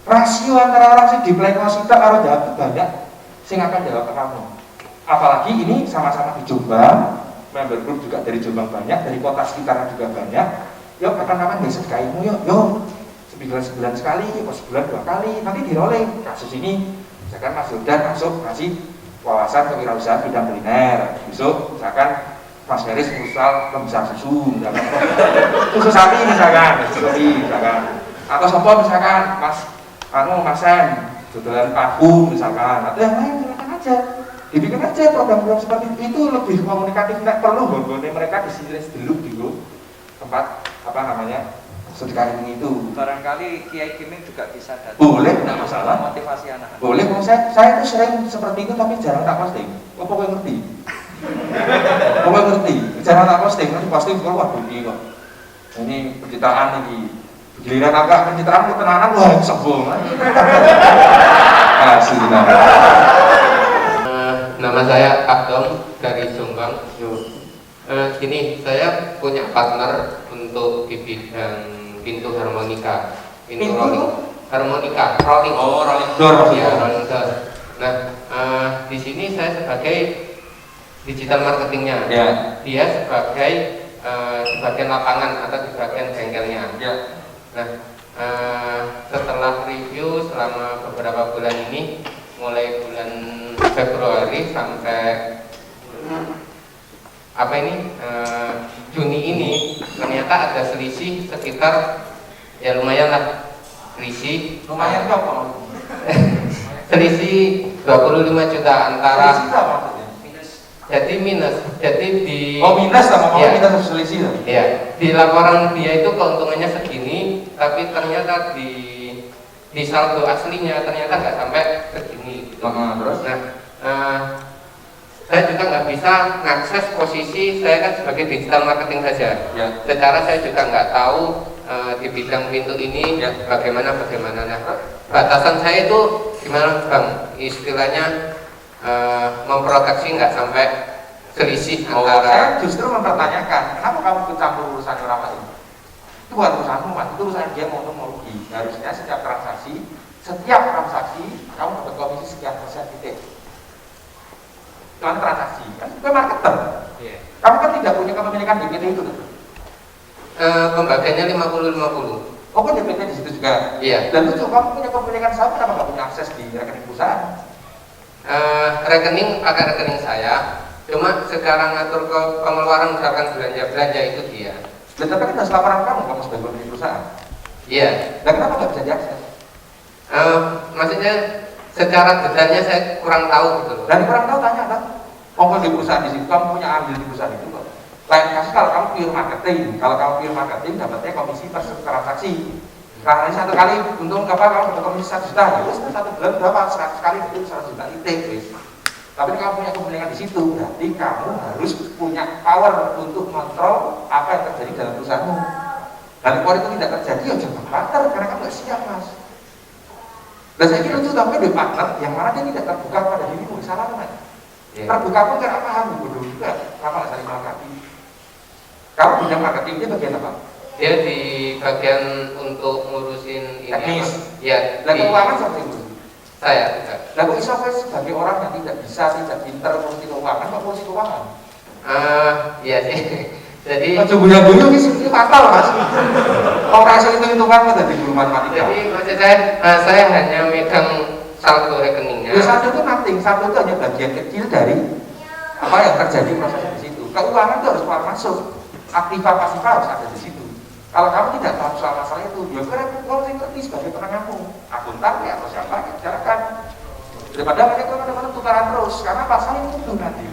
Rasio antara orang sing diplengosita karo jawab itu banyak sing akan jawab ke kamu. Apalagi ini sama-sama di Jombang, member group juga dari Jombang banyak, dari kota sekitarnya juga banyak. Yuk kapan-kapan besok kaimu yuk sebulan sekali, sebulan 2 kali, nanti di rolling kasus ini. Misalkan Mas Jordan masuk ngasih wawasan kewirausahaan bidang kuliner, besok misalkan Mas Feris ngusal pembesar susu, misalkan susu sapi misalkan, atau sopo misalkan Mas Sen, dodolan paku misalkan, atau yang lain silakan aja, dibikin aja program-program seperti itu lebih komunikatif. Nggak perlu bonbonnya mereka disilis dulu dulu tempat apa namanya sedekah ini itu. Barangkali Kiai Kiming juga bisa datang. Boleh, tidak masalah. Motivasi anak-anak. Boleh, saya tuh sering seperti itu tapi jarang tak posting. Kok pokoknya ngerti? Pokoknya ngerti, jarang tak posting. Nanti posting kalau wah bunyi kok. Ini pencitraan ini. Giliran agak pencitraan ketenanan, wah sombong. Asli Nama saya Abdong dari Jombang. Ini saya punya partner untuk di bidang pintu harmonika, Pintu? harmonika, rolling. Oh, rolling door. Ya, rolling door. Nah, di sini saya sebagai digital marketingnya, Ya. dia sebagai di bagian lapangan atau di bagian bengkelnya. Ya. Nah, setelah review selama beberapa bulan ini, mulai bulan Februari sampai Juni ini, ternyata ada selisih sekitar ya lumayan lah, selisih Lumayan apa? selisih 25 juta antara. Selisih apa maksudnya? Jadi minus, jadi di minus sama ya, minus selisih lah. ya, di laporan dia itu keuntungannya segini, tapi ternyata di saldo aslinya ternyata nggak sampai segini gitu. Terus? Nah, saya juga nggak bisa mengakses posisi saya kan sebagai digital marketing saja. Ya. Secara saya juga nggak tahu di bidang pintu ini Ya. bagaimana. Nah, batasan saya itu gimana Bang? Istilahnya memproteksi nggak sampai selisih antara. Saya justru mempertanyakan, kenapa kamu ikut campur urusan orang lain? Itu bukan urusanmu, Mas. Itu urusan dia mau untung mau rugi. Harusnya setiap transaksi kamu dapat komisi sekian persen titik. Cuman transaksi, kan itu marketer. Iya. Kamu kan tidak punya kepemilikan DPT itu kan? Pembagiannya 50-50. Oh, kan DPT di situ juga. Iya. Dan itu kamu punya kepemilikan saham, kenapa nggak punya akses di rekening perusahaan? Rekening pakai rekening saya, cuma sekarang ngatur ke pengeluaran misalkan belanja itu dia. Dan tapi kan harus laporan kamu sebagai pemilik perusahaan. Iya. Dan kenapa nggak bisa diakses? Maksudnya secara detailnya saya kurang tahu gitu loh. Dan kurang tahu tanya kan? Kamu di perusahaan di situ, kamu punya andil di perusahaan itu kok. Lain kasus kalau kamu pure marketing dapatnya komisi per transaksi. Karena ini satu kali untung kamu dapat komisi 1 juta, ya wes satu bulan berapa? 100 kali itu 100 juta titik, wes. Tapi kamu punya kepemilikan di situ, berarti kamu harus punya power untuk kontrol apa yang terjadi dalam perusahaanmu. Dan kalau itu tidak terjadi, ya jangan partner karena kamu nggak siap, Mas. Dan saya kira itu tapi di partner yang mana dia tidak terbuka pada dirimu, salah kan? Yeah. Terbuka pun karena paham, bodoh juga, apa nggak saling melengkapi. Kalau bidang marketing dia bagian apa? Dia di bagian untuk ngurusin ini Teknis. apa? Ya, Dan keuangan seperti itu. saya juga. Nah, kok bisa sebagai orang yang tidak pintar ngurusi keuangan, kok ngurusi keuangan? Iya sih. Jadi Bunyi-bunyi ini fatal, Mas. Operasi hitung-hitungan udah di guru matematika. Jadi maksud saya hanya megang saldo rekeningnya. Ya, satu itu nothing, satu itu hanya bagian kecil dari apa yang terjadi proses di situ. Keuangan itu harus keluar masuk, aktiva pasifa harus ada di situ. Kalau kamu tidak tahu soal masalah itu, ya kamu ngerti sebagai penengahmu, akuntan ya atau siapa ya bicarakan. Daripada mereka kadang-kadang tukaran terus, karena pasal itu belum nanti.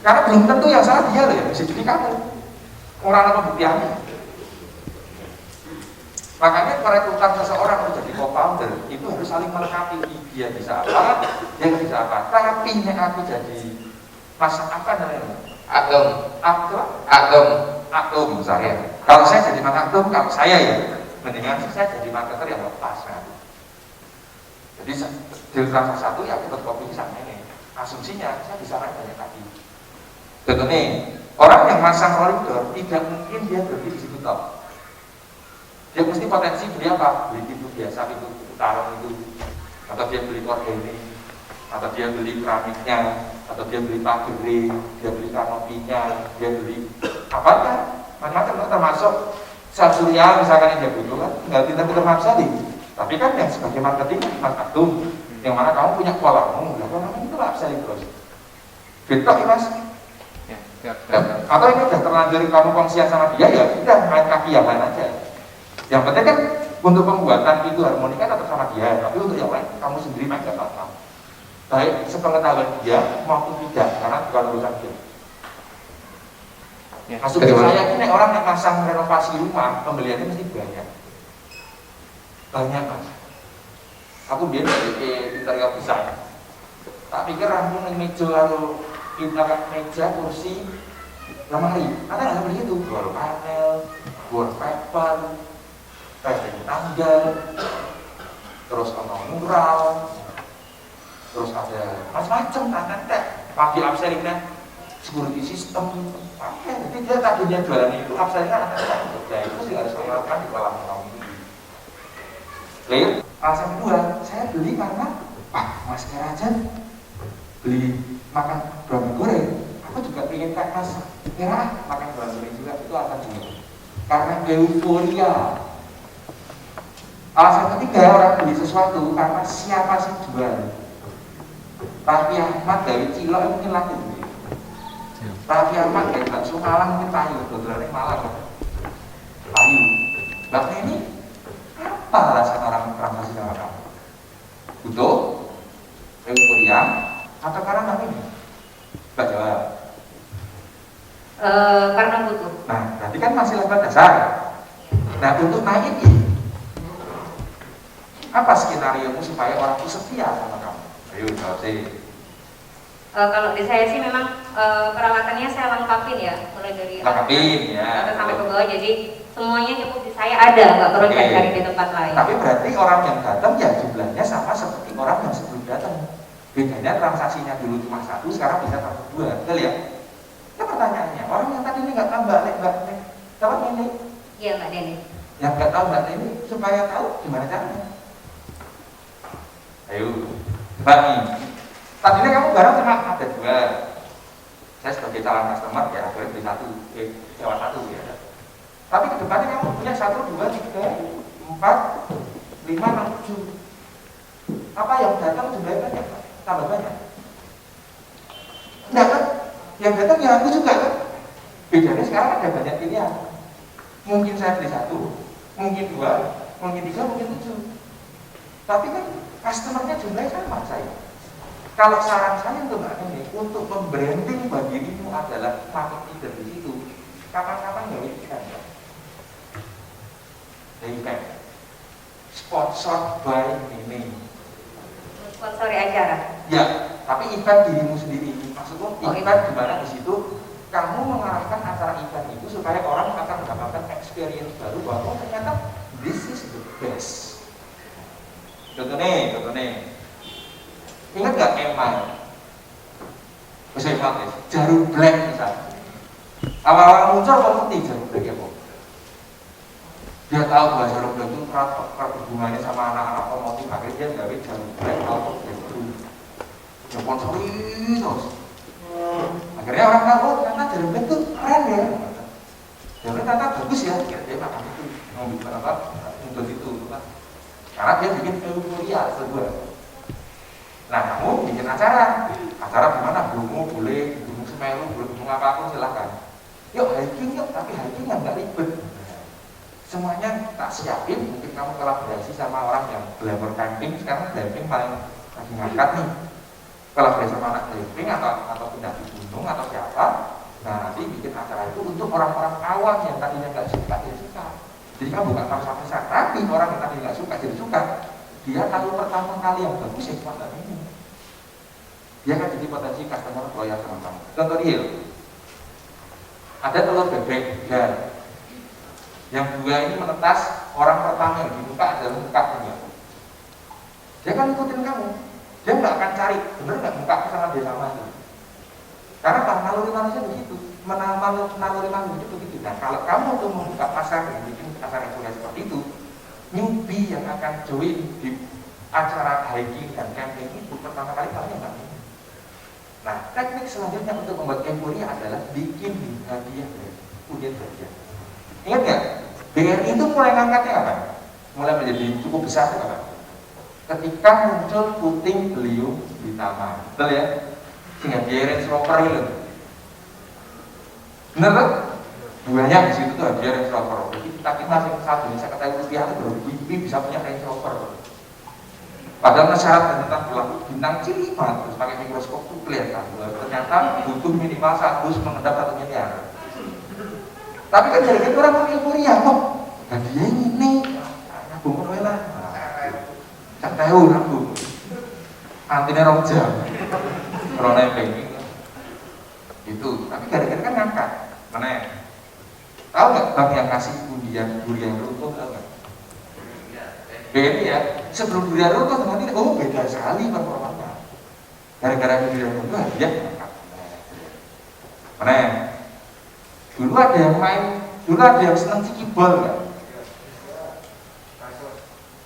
Karena belum tentu yang salah dia loh ya, bisa jadi kamu. Orang apa pembuktiannya. Makanya perekrutan seseorang untuk jadi co-founder itu harus saling melengkapi. Dia bisa apa, dia bisa apa. Tapi yang aku jadi masa apa namanya? Atom misalnya. Kalau saya jadi atom, kalau saya ya mendingan saya jadi marketer yang lepas kan. Jadi di transaksi satu ya aku berkopi sama ini. Asumsinya saya bisa main banyak lagi. Contohnya orang yang masang rolling door tidak mungkin dia berhenti di situ top. Dia mesti potensi beli apa? Beli pintu biasa, pintu putaran itu, atau dia beli organik, atau dia beli keramiknya, atau dia beli pageling, dia beli kanopinya, dia beli apanya, macam-macam termasuk surya misalkan yang dia butuh kan, tinggal pintar-pintar maksudnya. Tapi kan yang sebagai marketing marketing, yang mana kamu punya pola, kamu itu lah bisa terus. Betul ya Mas? Atau ini udah terlanjur kamu kongsian sama dia ya udah main kaki yang lain aja. Yang penting kan untuk pembuatan itu harmonika tetap sama dia, tapi untuk yang lain kamu sendiri main gak apa-apa. Baik sepengetahuan dia maupun tidak, karena bukan urusan dia. Maksud saya ini orang yang masang renovasi rumah, pembeliannya mesti banyak. Banyak Mas. Aku biar dari interior desain. Tak pikir rampung meja lalu pindah meja, kursi, lemari. Ada nggak seperti itu? Door panel, wallpaper, padding tangga, terus ada mural, terus ada macam-macam, nanti pakai upselling security system. Jadi dia tadinya jualan itu upside-nya ada kerja itu sih harus melakukan di kolam tahun ini. Clear? Alasan kedua, saya beli karena Mas Kera aja beli makan bawang goreng, aku juga pengen kayak Mas Kera makan bawang goreng juga, itu alasan kedua. Karena euforia. Alasan ketiga, orang beli sesuatu karena siapa sih jual. Raffi Ahmad dari Cilok mungkin laku. Raffi Ahmad dari Bakso Malang mungkin payu, kebetulan Malang. Payu. Bahkan ini apa alasan orang kasih nama kamu? Butuh euforia atau karena ini? Mbak jawab. Karena butuh. Nah, berarti kan masih level dasar. Nah, untuk naik ini, apa skenario supaya orang itu setia sama kamu? Ayo jawab sih. Kalau di saya sih memang peralatannya saya lengkapin ya, mulai dari Lengkapin ya. atas sampai ke bawah, jadi semuanya cukup di saya ada, nggak perlu cari di tempat lain. Tapi berarti orang yang datang ya jumlahnya sama seperti orang yang sebelum datang. Bedanya transaksinya dulu cuma 1, sekarang bisa tambah 2. Betul ya? Itu pertanyaannya, orang yang tadi ini nggak tahu Mbak Nek, tahu ini? Iya Mbak Deni. Yang nggak tahu Mbak ini supaya tahu gimana caranya. Ayo, Mbak nih. Tadinya kamu barang cuma ada 2. Saya sebagai calon customer ya akhirnya beli 1, sewa 1 ya. Tapi kedepannya kamu punya 1, 2, 3, 4, 5, 6, 7. Apa yang datang jumlahnya banyak? Tambah banyak. Enggak kan? Yang datang ya aku juga kan? Bedanya sekarang ada banyak pilihan. Mungkin saya beli 1, mungkin 2, mungkin 3, mungkin 7. Tapi kan customernya jumlahnya sama saya. Kalau saran saya untuk Mbak ini, untuk membranding bagi dirimu adalah market leader di situ. Kapan-kapan nggak ikan ya? Event sponsored by ini. Sponsori acara. Ya, tapi event dirimu sendiri. Maksudku event di mana di situ kamu mengarahkan acara event itu supaya orang akan mendapatkan experience baru bahwa ternyata this is the best. Contohnya. Ingat gak email? Bisa ingat jarum black misalnya. Awal-awal muncul apa ngerti jarum black ya, Bu? Dia tahu bahwa jarum black itu erat hubungannya sama anak-anak otomotif, akhirnya dia gawe jarum black auto breakthrough. Dia sponsori terus. Akhirnya orang tahu, ternyata jarum black itu keren ya. Jarum ternyata bagus ya, dia makan itu, mau bikin apa? Untuk itu, karena dia bikin euforia sebuah. Nah, kamu bikin acara di mana? Gunung boleh, Gunung Semeru, gunung apapun silahkan. Yuk hiking yuk, tapi hiking yang nggak ribet. Semuanya tak siapin. Mungkin kamu kolaborasi sama orang yang glamour camping. Sekarang glamping paling lagi ngangkat nih. Kolaborasi sama anak glamping atau pendaki gunung atau siapa. Nah, nanti bikin acara itu untuk orang-orang awam yang tadinya nggak suka jadi suka. Jadi kamu bukan paksa-paksa, tapi orang yang tadinya nggak suka jadi suka. Dia tahu pertama kali yang bagus ya cuma ini. Dia akan jadi potensi customer loyal sama kamu. Contoh real, ada telur bebek dan yang 2 ini menetas, orang pertama yang dibuka adalah mukanya. Dia akan ikutin kamu. Dia nggak akan cari, bener nggak muka sama dia sama itu. Karena apa? Naluri manusia begitu, naluri manusia begitu. Nah, kalau kamu tuh membuka pasar dan bikin pasar yang seperti itu, newbie yang akan join di acara hiking dan camping itu pertama kali kalian nggak ini. Nah, teknik selanjutnya untuk membuat euforia adalah bikin hadiah unit hadiah. Ingat nggak? BRI itu mulai ngangkatnya kapan? Mulai menjadi cukup besar itu kapan? Ketika muncul puting beliung di taman, betul ya? Sehingga Range Rover itu, bener kan? Banyak di situ tuh hadiah Range Rover. Jadi kita satu bisa ketahui rupiah itu baru bisa punya Range Rover. Padahal syarat tentang berlaku bintang ciri banget, terus pakai mikroskop tuh kelihatan. Ternyata butuh minimal 1 mengendap 1 miliar. Tapi kan dari itu orang euforia kok. Dan dia ini, nabung kok lah. Cak tahu nabung. Antinya 2 jam. Kalau nebeng itu, tapi gara-gara kan ngangkat. Mana? Tahu nggak bank yang kasih undian durian runtuh tahu nggak? BNI ya, sebelum durian runtuh dengan ini, beda sekali performanya. Gara-gara durian runtuh dia ngangkat. Mana? Dulu ada yang seneng cikibol nggak?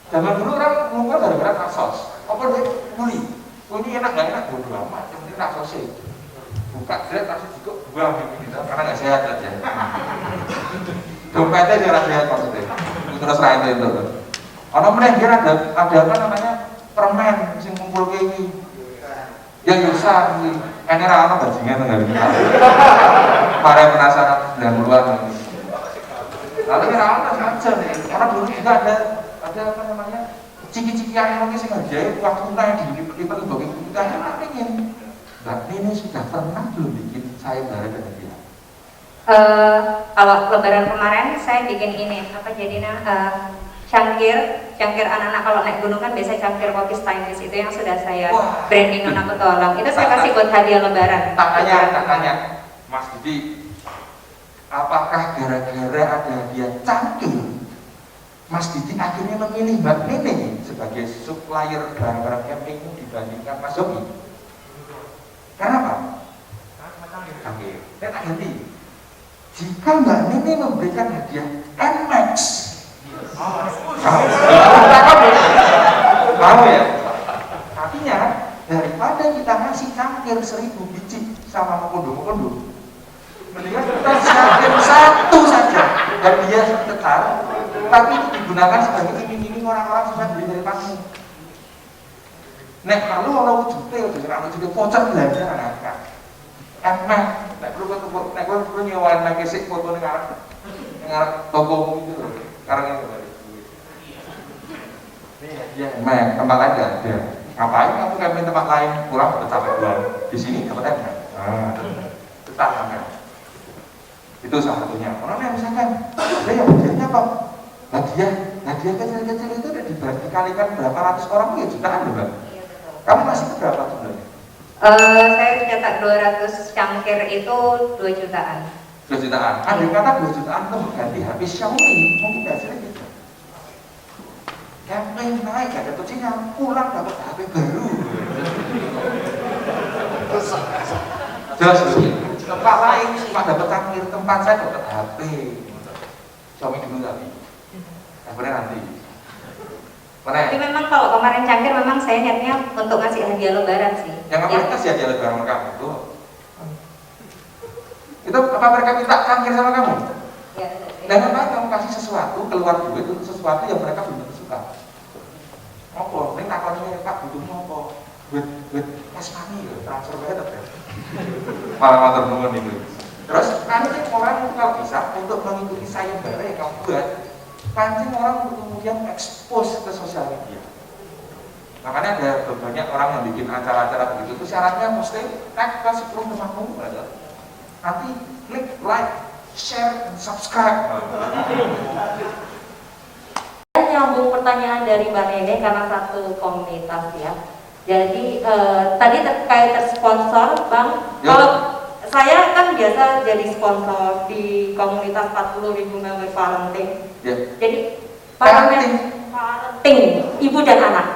Zaman dulu orang ngumpul gara-gara kasos. Apa dia beli? Oh ini enak nggak enak? Bodoh amat, yang penting kasosnya. Buka dia kasih juga buang gitu, karena nggak sehat aja. Dompetnya dia sehat maksudnya. Terus lain itu. Orang meneh dia ada apa namanya permen sing kumpul kayak ini. Yang susah nih. Ini rana bajingan nggak bisa. Para penasaran 90-an ini. Lalu ini rana saja nih. Karena dulu juga ada apa namanya ciki-cikian yang mungkin sengaja waktu tunai dilipat bagi kita yang pengen. Mbak Nini sudah pernah belum bikin sayembara dengan dia? Kalau lebaran kemarin saya bikin ini apa jadinya cangkir anak-anak kalau naik gunung kan biasanya cangkir kopi stainless itu yang sudah saya branding Nona Petualang itu saya kasih buat hadiah lebaran. Tanya Mas Didi, apakah gara-gara ada hadiah cangkir Mas Didi akhirnya memilih Mbak Nini sebagai supplier barang-barang camping dibandingkan Mas Zoki? Karena apa? Cangkir. Saya tak ganti. Jika Mbak Nini memberikan hadiah NMAX, tahu ya? Artinya daripada kita ngasih cangkir 1000 biji sama kondo-kondo, mendingan kita cangkir satu saja dan dia tetap, tapi itu digunakan sebagai iming-iming orang-orang sudah beli dari kamu. Nek kalau orang wujudnya voucher belanja anak-anak. Emang, nek perlu nyewain lagi sih foto ngarep toko itu loh. Sekarang yang kembali. Iya, emang tempat lain nggak ada. Ngapain kamu camping tempat lain pulang udah capek banget. Di sini dapat emang. Tetap emang. Itu salah satunya. Orang yang misalkan, ada yang hadiahnya kok hadiah kecil-kecil itu udah dikalikan berapa ratus orang ya jutaan loh Bang. Kamu masih berapa sebenarnya? Saya cetak 200 cangkir itu 2 jutaan. 2 jutaan. Andai kata 2 jutaan itu mengganti HP Xiaomi, mungkin hasilnya gitu. Camping naik gak ada kucingnya, pulang dapat HP baru. Jelas tempat lain cuma dapat cangkir, tempat saya dapat HP. Xiaomi dulu tapi, akhirnya nanti. Tapi memang kalau kemarin cangkir memang saya niatnya untuk ngasih hadiah lebaran sih. Yang apa kasih hadiah lebaran kamu itu? Itu apa mereka minta cangkir sama kamu? Ya. Dan apa kamu kasih sesuatu keluar duit itu sesuatu yang mereka belum suka. Apa? Ini takonnya Pak butuh apa? Duit cash money ya, transfer banget ya. Malah motor nuwun itu. Terus pancing orang itu kalau bisa untuk mengikuti sayembara yang kamu buat, pancing orang untuk kemudian expose ke sosial media. Makanya ada banyak orang yang bikin acara-acara begitu. Itu syaratnya mesti tag ke 10 temanmu ada. Nanti klik like, share, dan subscribe. Nyambung pertanyaan dari Mbak Nene karena satu komunitas ya. Jadi tadi terkait tersponsor Bang, kalau saya kan biasa jadi sponsor di komunitas 40.000 member parenting. Jadi parenting ibu dan anak.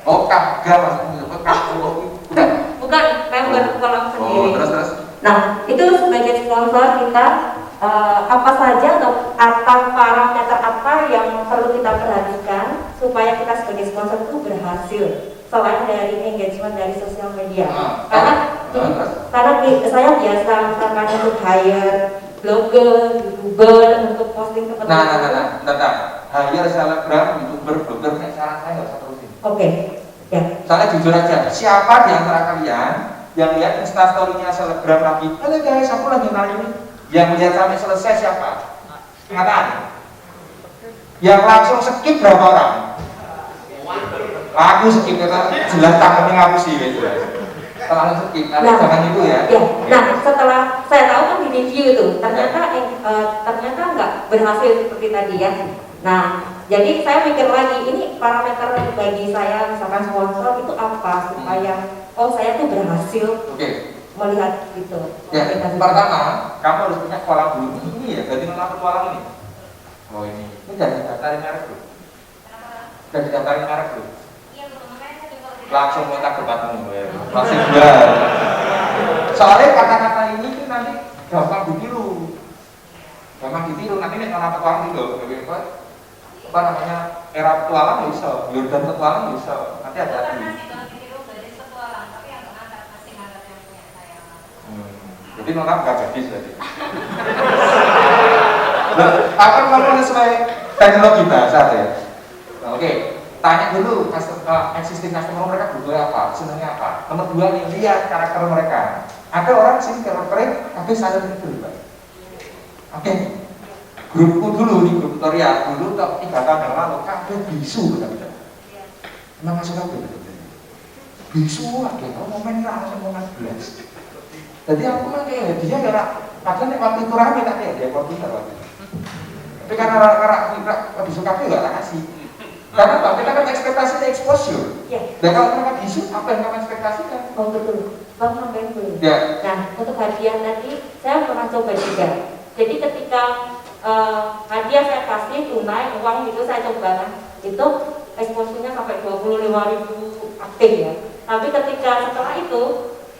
Oh kagak maksudnya bukan member kolam sendiri. Terus. Nah itu sebagai sponsor kita apa saja atau parameter apa yang perlu kita perhatikan supaya kita sebagai sponsor itu berhasil selain dari engagement dari sosial media. Karena saya biasa misalkan untuk hire blogger, youtuber untuk posting ke Nah, hire selebgram, youtuber, blogger, saran saya nggak usah terusin. Oke. Ya. Soalnya jujur aja, siapa di antara kalian yang lihat instastory-nya selebgram lagi, halo guys, aku lagi nanya, yang melihat sampai selesai siapa? Ingatan. Yang langsung skip berapa orang? Aku skip, karena jelas takutnya ngapus sih gitu. Langsung skip, jangan itu ya. Nah, setelah saya tahu kan di review itu, ternyata nggak berhasil seperti tadi ya. Nah, jadi saya mikir lagi, ini parameter bagi saya misalkan sponsor itu apa supaya saya tuh berhasil melihat gitu. Ya, pertama kamu harus punya kolam dulu. Ini ya, jadi Nona Petualang ini. Oh ini jangan didaftarin merek dulu. Jangan didaftarin merek dulu. Langsung minta ke tempatmu, langsung jual. Soalnya kata-kata ini nanti gampang ditiru. Nanti nih orang petualang itu apa namanya era petualang bisa, Yordan petualang bisa. Nanti ada lagi. Jadi nona nggak gadis berarti. Akan ngomong sesuai teknologi bahasa ya. Nah, oke, tanya dulu existing customer mereka butuh apa, senangnya apa. Nomor 2 nih, lihat karakter mereka. Ada orang di sini karakternya tapi sadar itu, Pak. Oke, grupku dulu nih, grup tutorial dulu 3 tahun yang lalu, kabeh bisu betul-betul. Emang masuk kabeh betul-betul. Bisu aja, momen langsung momen belas. Jadi aku mah kayak dia kira kadang waktu itu rame tak dia komputer waktu itu. Tapi karena kita bisu kabeh nggak tak kasih. Karena apa? Kita kan ekspektasinya exposure. Dan kalau mereka bisu, apa yang kamu ekspektasikan? Oh betul, Bang sampai dulu. Ya. Nah, untuk hadiah tadi saya pernah coba juga. Jadi ketika hadiah saya kasih tunai uang itu saya coba kan, itu eksposurnya sampai 25.000 aktif ya. Tapi ketika setelah itu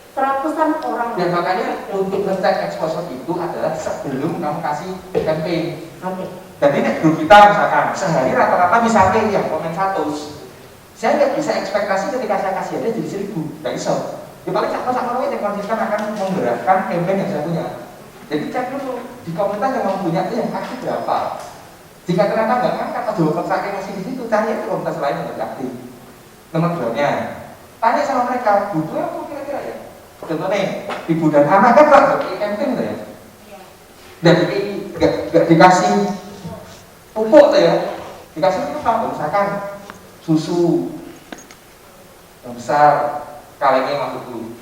seratusan orang. Dan makanya untuk ngecek exposure itu adalah sebelum kamu kasih campaign. Oke. Jadi ini grup kita misalkan sehari rata-rata misalnya yang komen 100, saya nggak bisa ekspektasi ketika saya kasih hadiah jadi 1.000, nggak bisa. Ya paling sama yang konsisten akan menggerakkan campaign yang saya punya. Jadi cek dulu di komentar yang mempunyai itu yang aktif berapa. Jika ternyata nggak ngangkat atau saya masih di situ, cari itu komentar lain yang nggak aktif. Nomor 2-nya, tanya sama mereka butuh apa kira-kira ya. Contohnya ibu dan anak kan nggak campaign tuh ya. Dan ini nggak dikasih pupuk tuh ya, dikasih apa? Misalkan susu yang besar, kalengnya maksudku.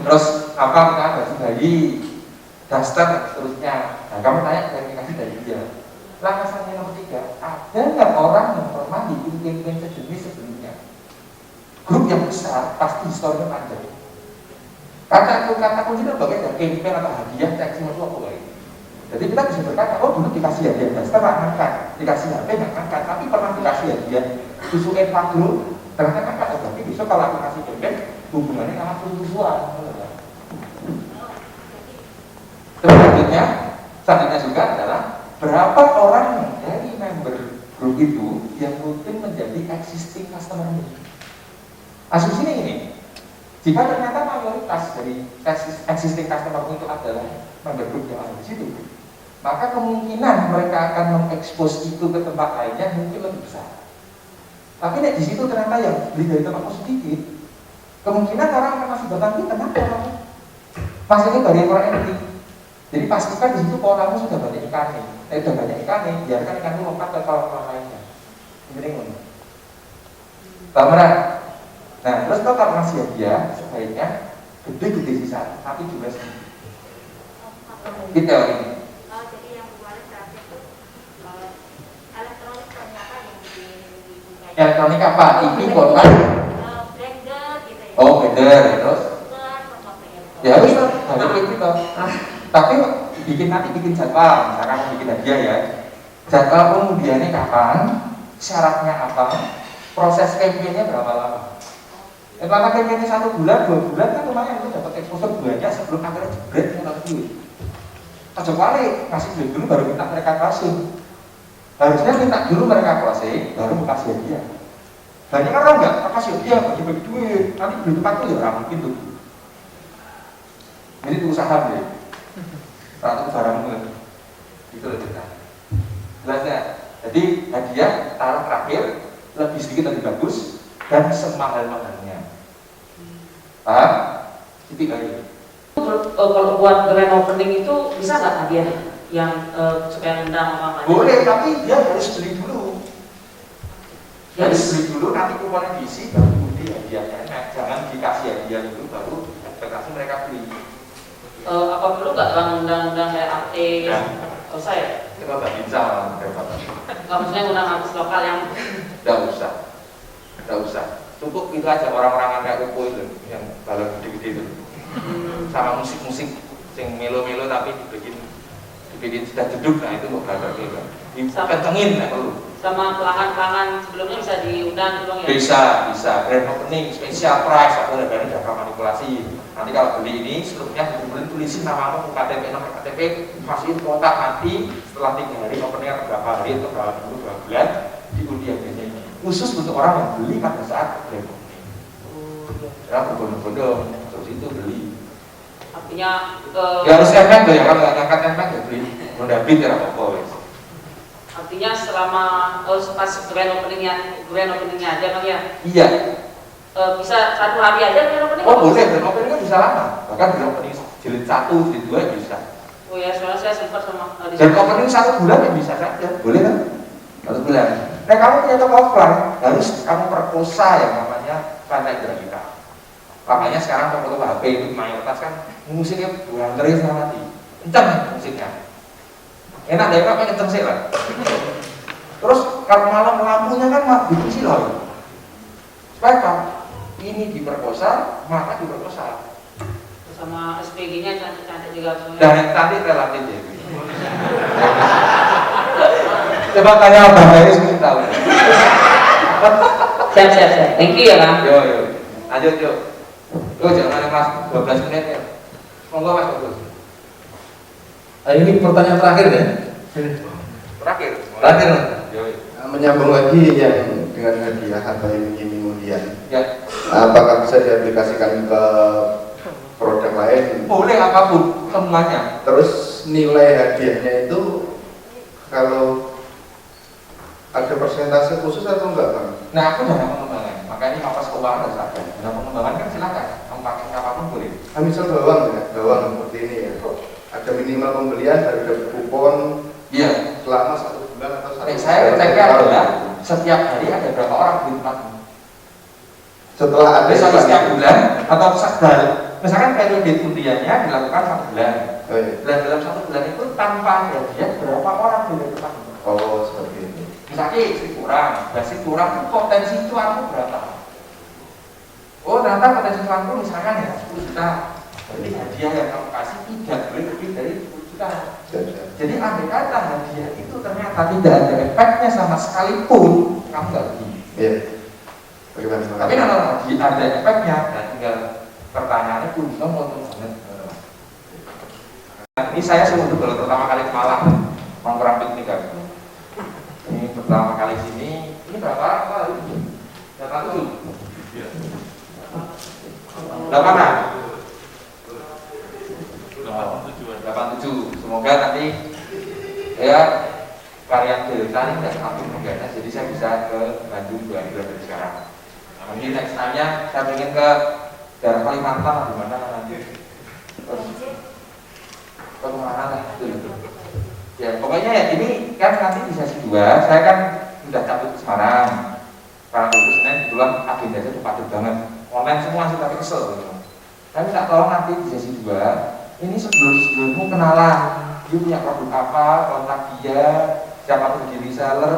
Terus apa kita baju bayi, daster, seterusnya. Nah kamu tanya klarifikasi dari dia. Langkah nomor 3, ada nggak orang yang pernah bikin campaign sejenis sebelumnya? Grup yang besar pasti historinya panjang. Kata kuncinya bagian dari campaign atau hadiah cek semua itu apa baik. Jadi kita bisa berkata, oh dulu dikasih hadiah daster nggak ngangkat, dikasih HP nggak ngangkat, tapi pernah dikasih hadiah susu Enfagrow, ternyata ngangkat. Oh berarti besok kalau aku kasih campaign hubungannya sama susuan. Selanjutnya juga adalah berapa orang yang dari member grup itu yang rutin menjadi existing customer. Asumsinya ini, jika ternyata mayoritas dari existing customer itu adalah member grup yang ada di situ, maka kemungkinan mereka akan mengekspos itu ke tempat lainnya mungkin lebih besar. Tapi di situ ternyata yang beli dari tempatmu sedikit, kemungkinan orang akan masih datang itu kenapa orang masuknya dari orang entry. Jadi pastikan di situ polamu sudah banyak ikannya, sudah banyak ikannya, biarkan ikan itu lompat ke kolam lainnya. Ini ngono. Bagaimana? Nah, terus kalau masih hadiah, sebaiknya gede-gede sisa, tapi juga sedikit. Kita ini. Jadi yang kemarin terakhir itu elektronik ternyata yang dibuka. Elektronik apa? TV, kuota? Blender gitu ya. Oh, blender, terus? Ya harus kita. Tapi bikin jadwal, misalkan bikin hadiah ya. Jadwal pengundiannya kapan? Syaratnya apa? Proses campaign-nya berapa lama? Karena campaign-nya 1 bulan, 2 bulan kan lumayan itu dapat exposure bulannya sebelum akhirnya jebret mau duit. Aja balik, ngasih duit dulu baru minta mereka closing. Harusnya minta dulu mereka closing, baru kasih hadiah. Banyak orang enggak kasih hadiah, bagi-bagi duit, nanti beli tempat itu ya mungkin tuh. Ini tuh usaha deh. Satu barangmu itu lebih besar. Jelas ya? Jadi hadiah taruh terakhir, lebih sedikit lebih bagus dan semahal-mahalnya. Paham? Siti kali. Kalau buat grand opening itu bisa nggak hadiah yang supaya undang apa-apa? Boleh, tapi dia harus beli dulu. Harus beli dulu, nanti kuponnya diisi, baru diundi hadiahnya. Nah, jangan dikasih hadiah dulu, baru ekspektasi mereka beli. Apa perlu nggak undang-undang kayak artis? Kalau saya? Kita tak bincang berapa? Nggak maksudnya undang artis lokal yang? Nggak usah. Cukup itu aja orang-orang yang kayak Upo itu, yang balon gede-gede itu. Sama musik-musik yang melo-melo tapi dibikin sudah jeduk, nah itu mau balon gitu. Dikencengin nggak perlu. Sama pelanggan-pelanggan sebelumnya bisa diundang gitu ya? Bisa. Grand opening, special price, atau harganya dapat manipulasi. Nanti kalau beli ini struknya benar-benar tulisin namamu, KTP, nomor KTP, masukin kotak, nanti setelah 3 hari opening atau berapa hari atau berapa minggu, berapa bulan diundi harganya ini. Khusus untuk orang yang beli pada saat grand opening. Ya berbondong-bondong terus itu beli. Artinya Ya harus efek tuh ya, kalau nggak ngangkat efek ya beli. Udah beli ya apa wes. artinya selama pas grand openingnya aja Bang ya. Iya. Bisa 1 hari aja grand opening? Oh boleh, grand openingnya bisa lama. Bahkan grand opening jilid 1, jilid 2 ya bisa. Oh ya, soalnya saya sempat sama Dan opening 1 bulan ya bisa saja, boleh kan? 1 bulan. Nah kamu punya toko offline, harus kamu perkosa yang namanya pantai grafika. Makanya sekarang toko-toko HP itu mayoritas kan musiknya bulan terus sama mati. Kenceng musiknya. Enak deh, kan kenceng sih lah. Terus kalau malam lampunya kan dikunci loh. Supaya apa? Ini diperkosa, maka diperkosa. sama SPG-nya cantik-cantik juga semuanya. Dan cantik relatif ya. Coba tanya Abang Haris mungkin tahu. Siap. Thank you ya Bang. Yo. Lanjut yuk. Yo jangan mas 12 menit ya. Monggo Mas Bagus. Ini pertanyaan terakhir ya? Terakhir. Yo. Menyambung lagi yang dengan hadiah atau iming-iming undian. Ya. Apakah bisa diaplikasikan ke produk lain? Boleh apapun, semuanya. Terus nilai hadiahnya itu kalau ada persentase khusus atau enggak Bang? Nah aku dana pengembangan, makanya Mapas Keuangan harus ada. Dana pengembangan kan silakan, kamu pakai apapun boleh. Misal bawang ya, bawang seperti ini ya. Ada minimal pembelian, ada kupon. Iya. Selama 1 bulan atau 1 bulan. Saya ceknya adalah setiap hari ada berapa orang beli tempatmu. Setelah ada setiap bulan atau sekali. Misalkan periode undiannya dilakukan 1 bulan. Dan dalam 1 bulan itu tanpa hadiah berapa orang beli tempatmu. Oh seperti itu. Misalnya istri kurang, basi kurang itu potensi cuanmu berapa? Oh ternyata potensi cuanmu misalkan ya 10 juta. Jadi hadiah yang kamu kasih tidak boleh lebih dari 10 juta. Jadi andai kata hadiah itu ternyata tidak ada efeknya sama sekali pun, kamu nggak rugi. Iya. Tapi kalau ada efeknya, dan tinggal pertanyaannya pun kamu untung banget. Ini saya sebelum pertama kali ke Malang, nongkrong piknik kan. Ini pertama kali sini, ini berapa orang kali? 87. 87. Semoga nanti ya varian Delta ini tidak semakin menggana, jadi saya bisa ke Bandung 2 bulan dari sekarang. Nanti next time-nya saya ingin ke daerah Kalimantan atau di mana nanti. Ke mana lah itu. Ya pokoknya ya ini kan nanti di sesi 2 saya kan sudah cabut ke Semarang. Karena itu Senin kebetulan agendanya itu padat banget. Online semua sih tapi kesel gitu. Tapi tak tolong nanti di sesi 2 ini sebelummu kenalan. Dia punya produk apa, kontak dia, siapa menjadi reseller,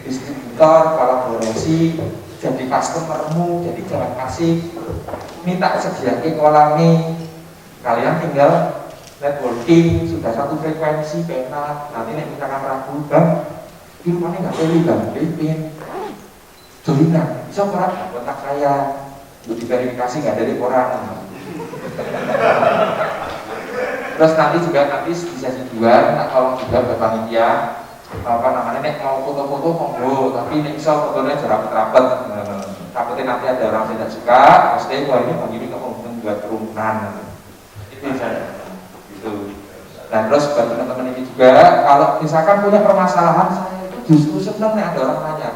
distributor, kolaborasi, jadi customermu, jadi jangan kasih minta sediakan kolami. Kalian tinggal networking, sudah satu frekuensi, penak. Nanti nih misalkan ragu, Bang, ini rumahnya nggak pilih Bang, pilih jolinan, bisa orang kontak saya, untuk diverifikasi nggak dari orang. Terus nanti di sesi 2, tak tolong juga buat panitia apa namanya, nek mau foto-foto monggo, tapi nek bisa fotonya rapet-rapet. Takutnya nanti ada orang yang tidak suka, pasti wah ini begini kemudian buat kerumunan. Itu saya. Gitu. Nah terus buat teman-teman ini juga, kalau misalkan punya permasalahan, saya itu justru seneng nih ada orang nanya.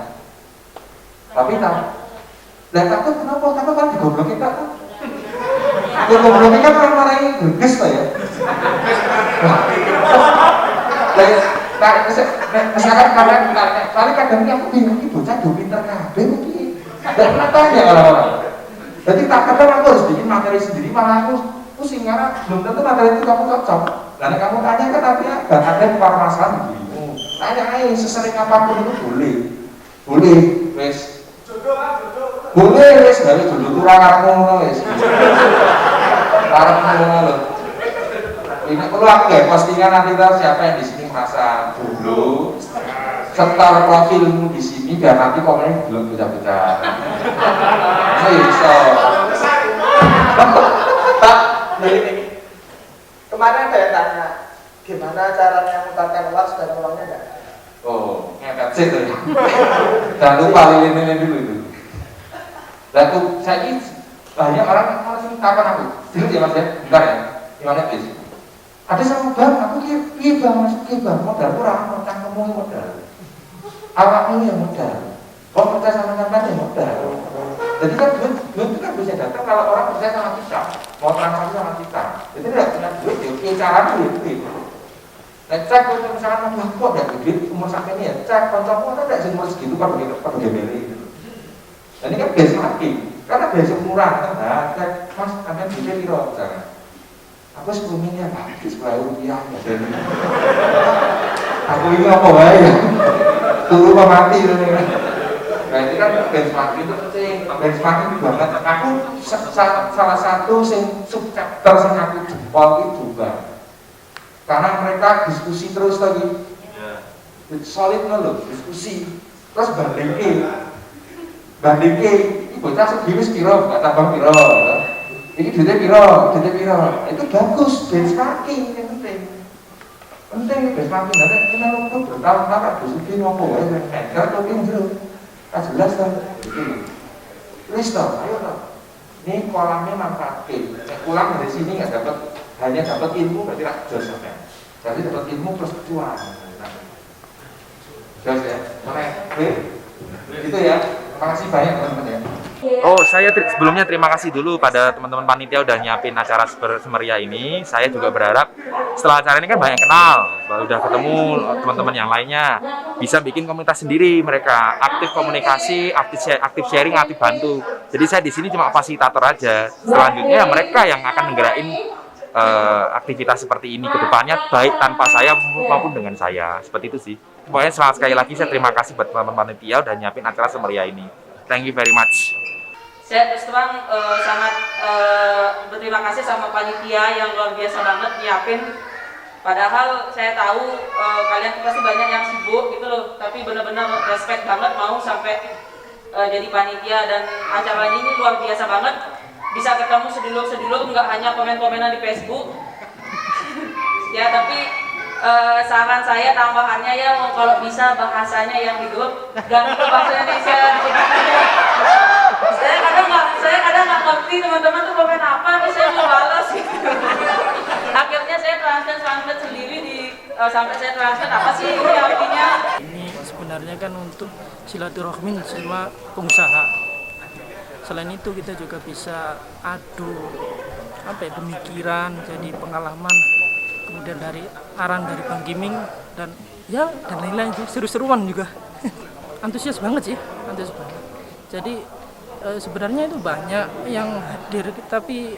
Tapi takut kenapa? Karena kan digoblok kita kan. Goblok kan orang-orang yang gerges lah ya. Misalkan kalian kadang aku bingung ini bocah do pinter kabeh mungkin. Enggak pernah tanya orang-orang. Jadi kadang aku harus bikin materi sendiri, malah aku pusing karena belum tentu materi itu kamu cocok. Karena kamu tanya kan artinya ada permasalahan begini. Tanya aja sesering apapun itu boleh, wes. Boleh wes dari dulu turang ngono wes. Karena ngono. Ini perlu aku ya postingan nanti tahu siapa yang di sini merasa dulu setor profilmu di sini biar nanti komennya belum beda-beda. Bisa. Tak ini. Kemarin ada yang tanya, gimana caranya mutarkan uang sedangkan uangnya enggak? Oh, ngepet sih tuh. Jangan lupa lilin-lilin dulu itu. Lalu saya ini banyak orang masih kapan aku? Dulu ya Mas ya, bentar ya. Gimana guys? Ada sama bang, aku iya bang, masuk ke bang, modal kurang, mau cangkemmu modal. Awakmu yang modal. Kau percaya sama sampai modal. Jadi kan duit itu kan bisa datang kalau orang percaya sama kita, mau transaksi sama kita. Itu tidak punya duit, ya cara duit. Nah, cek kalau misalkan mau kok ada duit umur sampai ini ya, cek koncomu ada tidak umur segitu kalau gebeli gitu. Dan ini kan biasa lagi, karena biasa murah kan. Nah, cek mas, kalian duitnya piro misalnya. Aku 10 miliar, di 10 rupiah ya. Aku ini apa wae ya? Turu apa mati gitu. Nah itu kan benchmark itu penting, benchmark itu banget. Aku salah satu subchapter yang aku jempol itu bang, karena mereka diskusi terus lagi, solid loh diskusi, terus bandingke, ini bocah segini sepiro, nggak tambah piro, ini duitnya piro, itu bagus benchmarking yang penting benchmarking. Nanti kita lupa bertahun-tahun ada segini apa wae, enggak tuh pinjol. Jelas kan? Tulis toh, ayo toh. Ini kolamnya manfaatin. Pulang dari sini nggak dapat, hanya dapat ilmu berarti tak jos ya. Jadi dapat ilmu plus cuan. Jos ya, mana? Gitu ya. Makasih banyak teman-teman ya. Oh, saya sebelumnya terima kasih dulu pada teman-teman panitia udah nyiapin acara semeriah ini. Saya juga berharap setelah acara ini kan banyak kenal, udah ketemu teman-teman yang lainnya, bisa bikin komunitas sendiri mereka, aktif komunikasi, aktif sharing, aktif bantu. Jadi saya di sini cuma fasilitator aja. Selanjutnya mereka yang akan menggerakin aktivitas seperti ini ke depannya, baik tanpa saya maupun dengan saya. Seperti itu sih. Pokoknya sekali lagi saya terima kasih buat teman-teman panitia udah nyiapin acara semeriah ini. Thank you very much. Saya terus terang sangat berterima kasih sama panitia yang luar biasa banget nyiapin. Padahal saya tahu kalian pasti banyak yang sibuk gitu loh, tapi benar-benar respect banget mau sampai jadi panitia, dan acara ini luar biasa banget. Bisa ketemu sedulur-sedulur, nggak hanya komen-komenan di Facebook. Ya, tapi saran saya tambahannya ya, kalau bisa bahasanya yang di grup ganti ke bahasa Indonesia. Saya kadang nggak ngerti teman-teman tuh komen apa, terus saya mau balas gitu. Akhirnya saya translate sendiri sampai saya translate apa sih ini artinya. Ini sebenarnya kan untuk silaturahmi sama pengusaha. Selain itu kita juga bisa adu pemikiran, jadi pengalaman, kemudian dari arahan dari Bang Kiming dan lain-lain, seru-seruan juga. Antusias banget sih, antusias banget. Jadi sebenarnya itu banyak yang hadir, tapi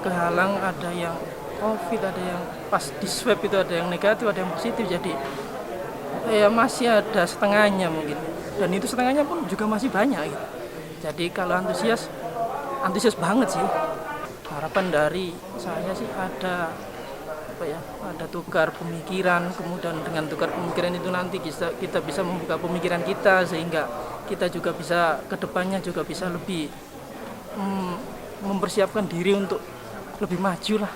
kehalang, ada yang COVID, ada yang pas di swab itu ada yang negatif, ada yang positif, jadi ya masih ada setengahnya mungkin, dan itu setengahnya pun juga masih banyak gitu. Jadi kalau antusias banget sih. Harapan dari saya sih ada ada tukar pemikiran, kemudian dengan tukar pemikiran itu nanti kita bisa membuka pemikiran kita, sehingga kita juga bisa kedepannya juga bisa lebih mempersiapkan diri untuk lebih maju lah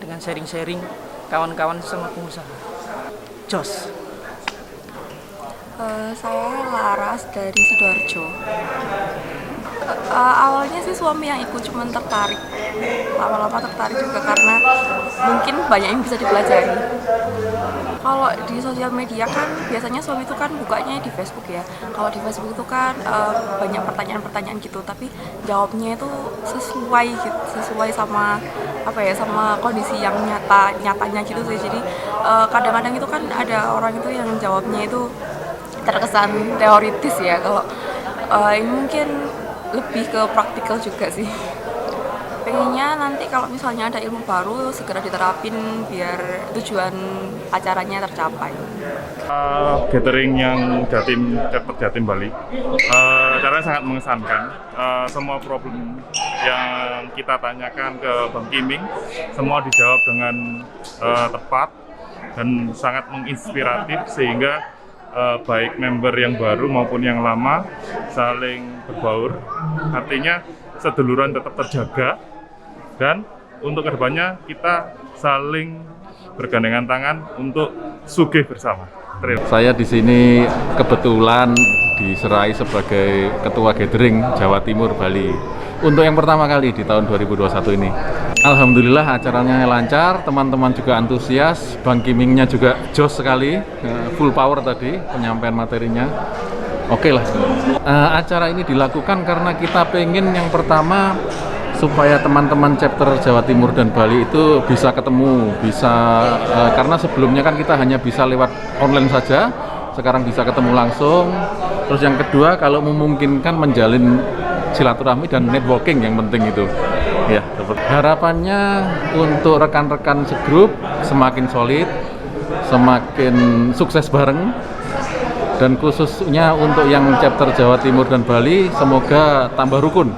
dengan sharing-sharing kawan-kawan sama pengusaha. Jos. Saya Laras dari Sidoarjo. Awalnya sih suami yang ikut, cuman tertarik, lama-lama tertarik juga karena mungkin banyak yang bisa dipelajari. Kalau di sosial media kan biasanya suami itu kan bukanya di Facebook ya. Kalau di Facebook itu kan banyak pertanyaan-pertanyaan gitu, tapi jawabnya itu sesuai sama sama kondisi yang nyatanya gitu sih. Jadi kadang-kadang itu kan ada orang itu yang jawabnya itu terkesan teoritis ya. Kalau ini mungkin lebih ke praktikal juga sih. Pengennya nanti kalau misalnya ada ilmu baru segera diterapin biar tujuan acaranya tercapai. Gathering yang Jatim Bali, acaranya sangat mengesankan. Semua problem yang kita tanyakan ke Bang Kiming semua dijawab dengan tepat dan sangat menginspiratif, sehingga baik member yang baru maupun yang lama saling berbaur, artinya seduluran tetap terjaga dan untuk kedepannya kita saling bergandengan tangan untuk sugih bersama. Saya di sini kebetulan diserai sebagai Ketua Gathering Jawa Timur Bali untuk yang pertama kali di tahun 2021 ini. Alhamdulillah acaranya lancar, teman-teman juga antusias, Bang Kimingnya juga jos sekali, full power tadi penyampaian materinya. Oke lah, acara ini dilakukan karena kita pengen yang pertama supaya teman-teman chapter Jawa Timur dan Bali itu bisa ketemu, karena sebelumnya kan kita hanya bisa lewat online saja, sekarang bisa ketemu langsung. Terus yang kedua, kalau memungkinkan menjalin silaturahmi dan networking yang penting itu. Ya, harapannya untuk rekan-rekan segrup semakin solid, semakin sukses bareng, dan khususnya untuk yang chapter Jawa Timur dan Bali semoga tambah rukun.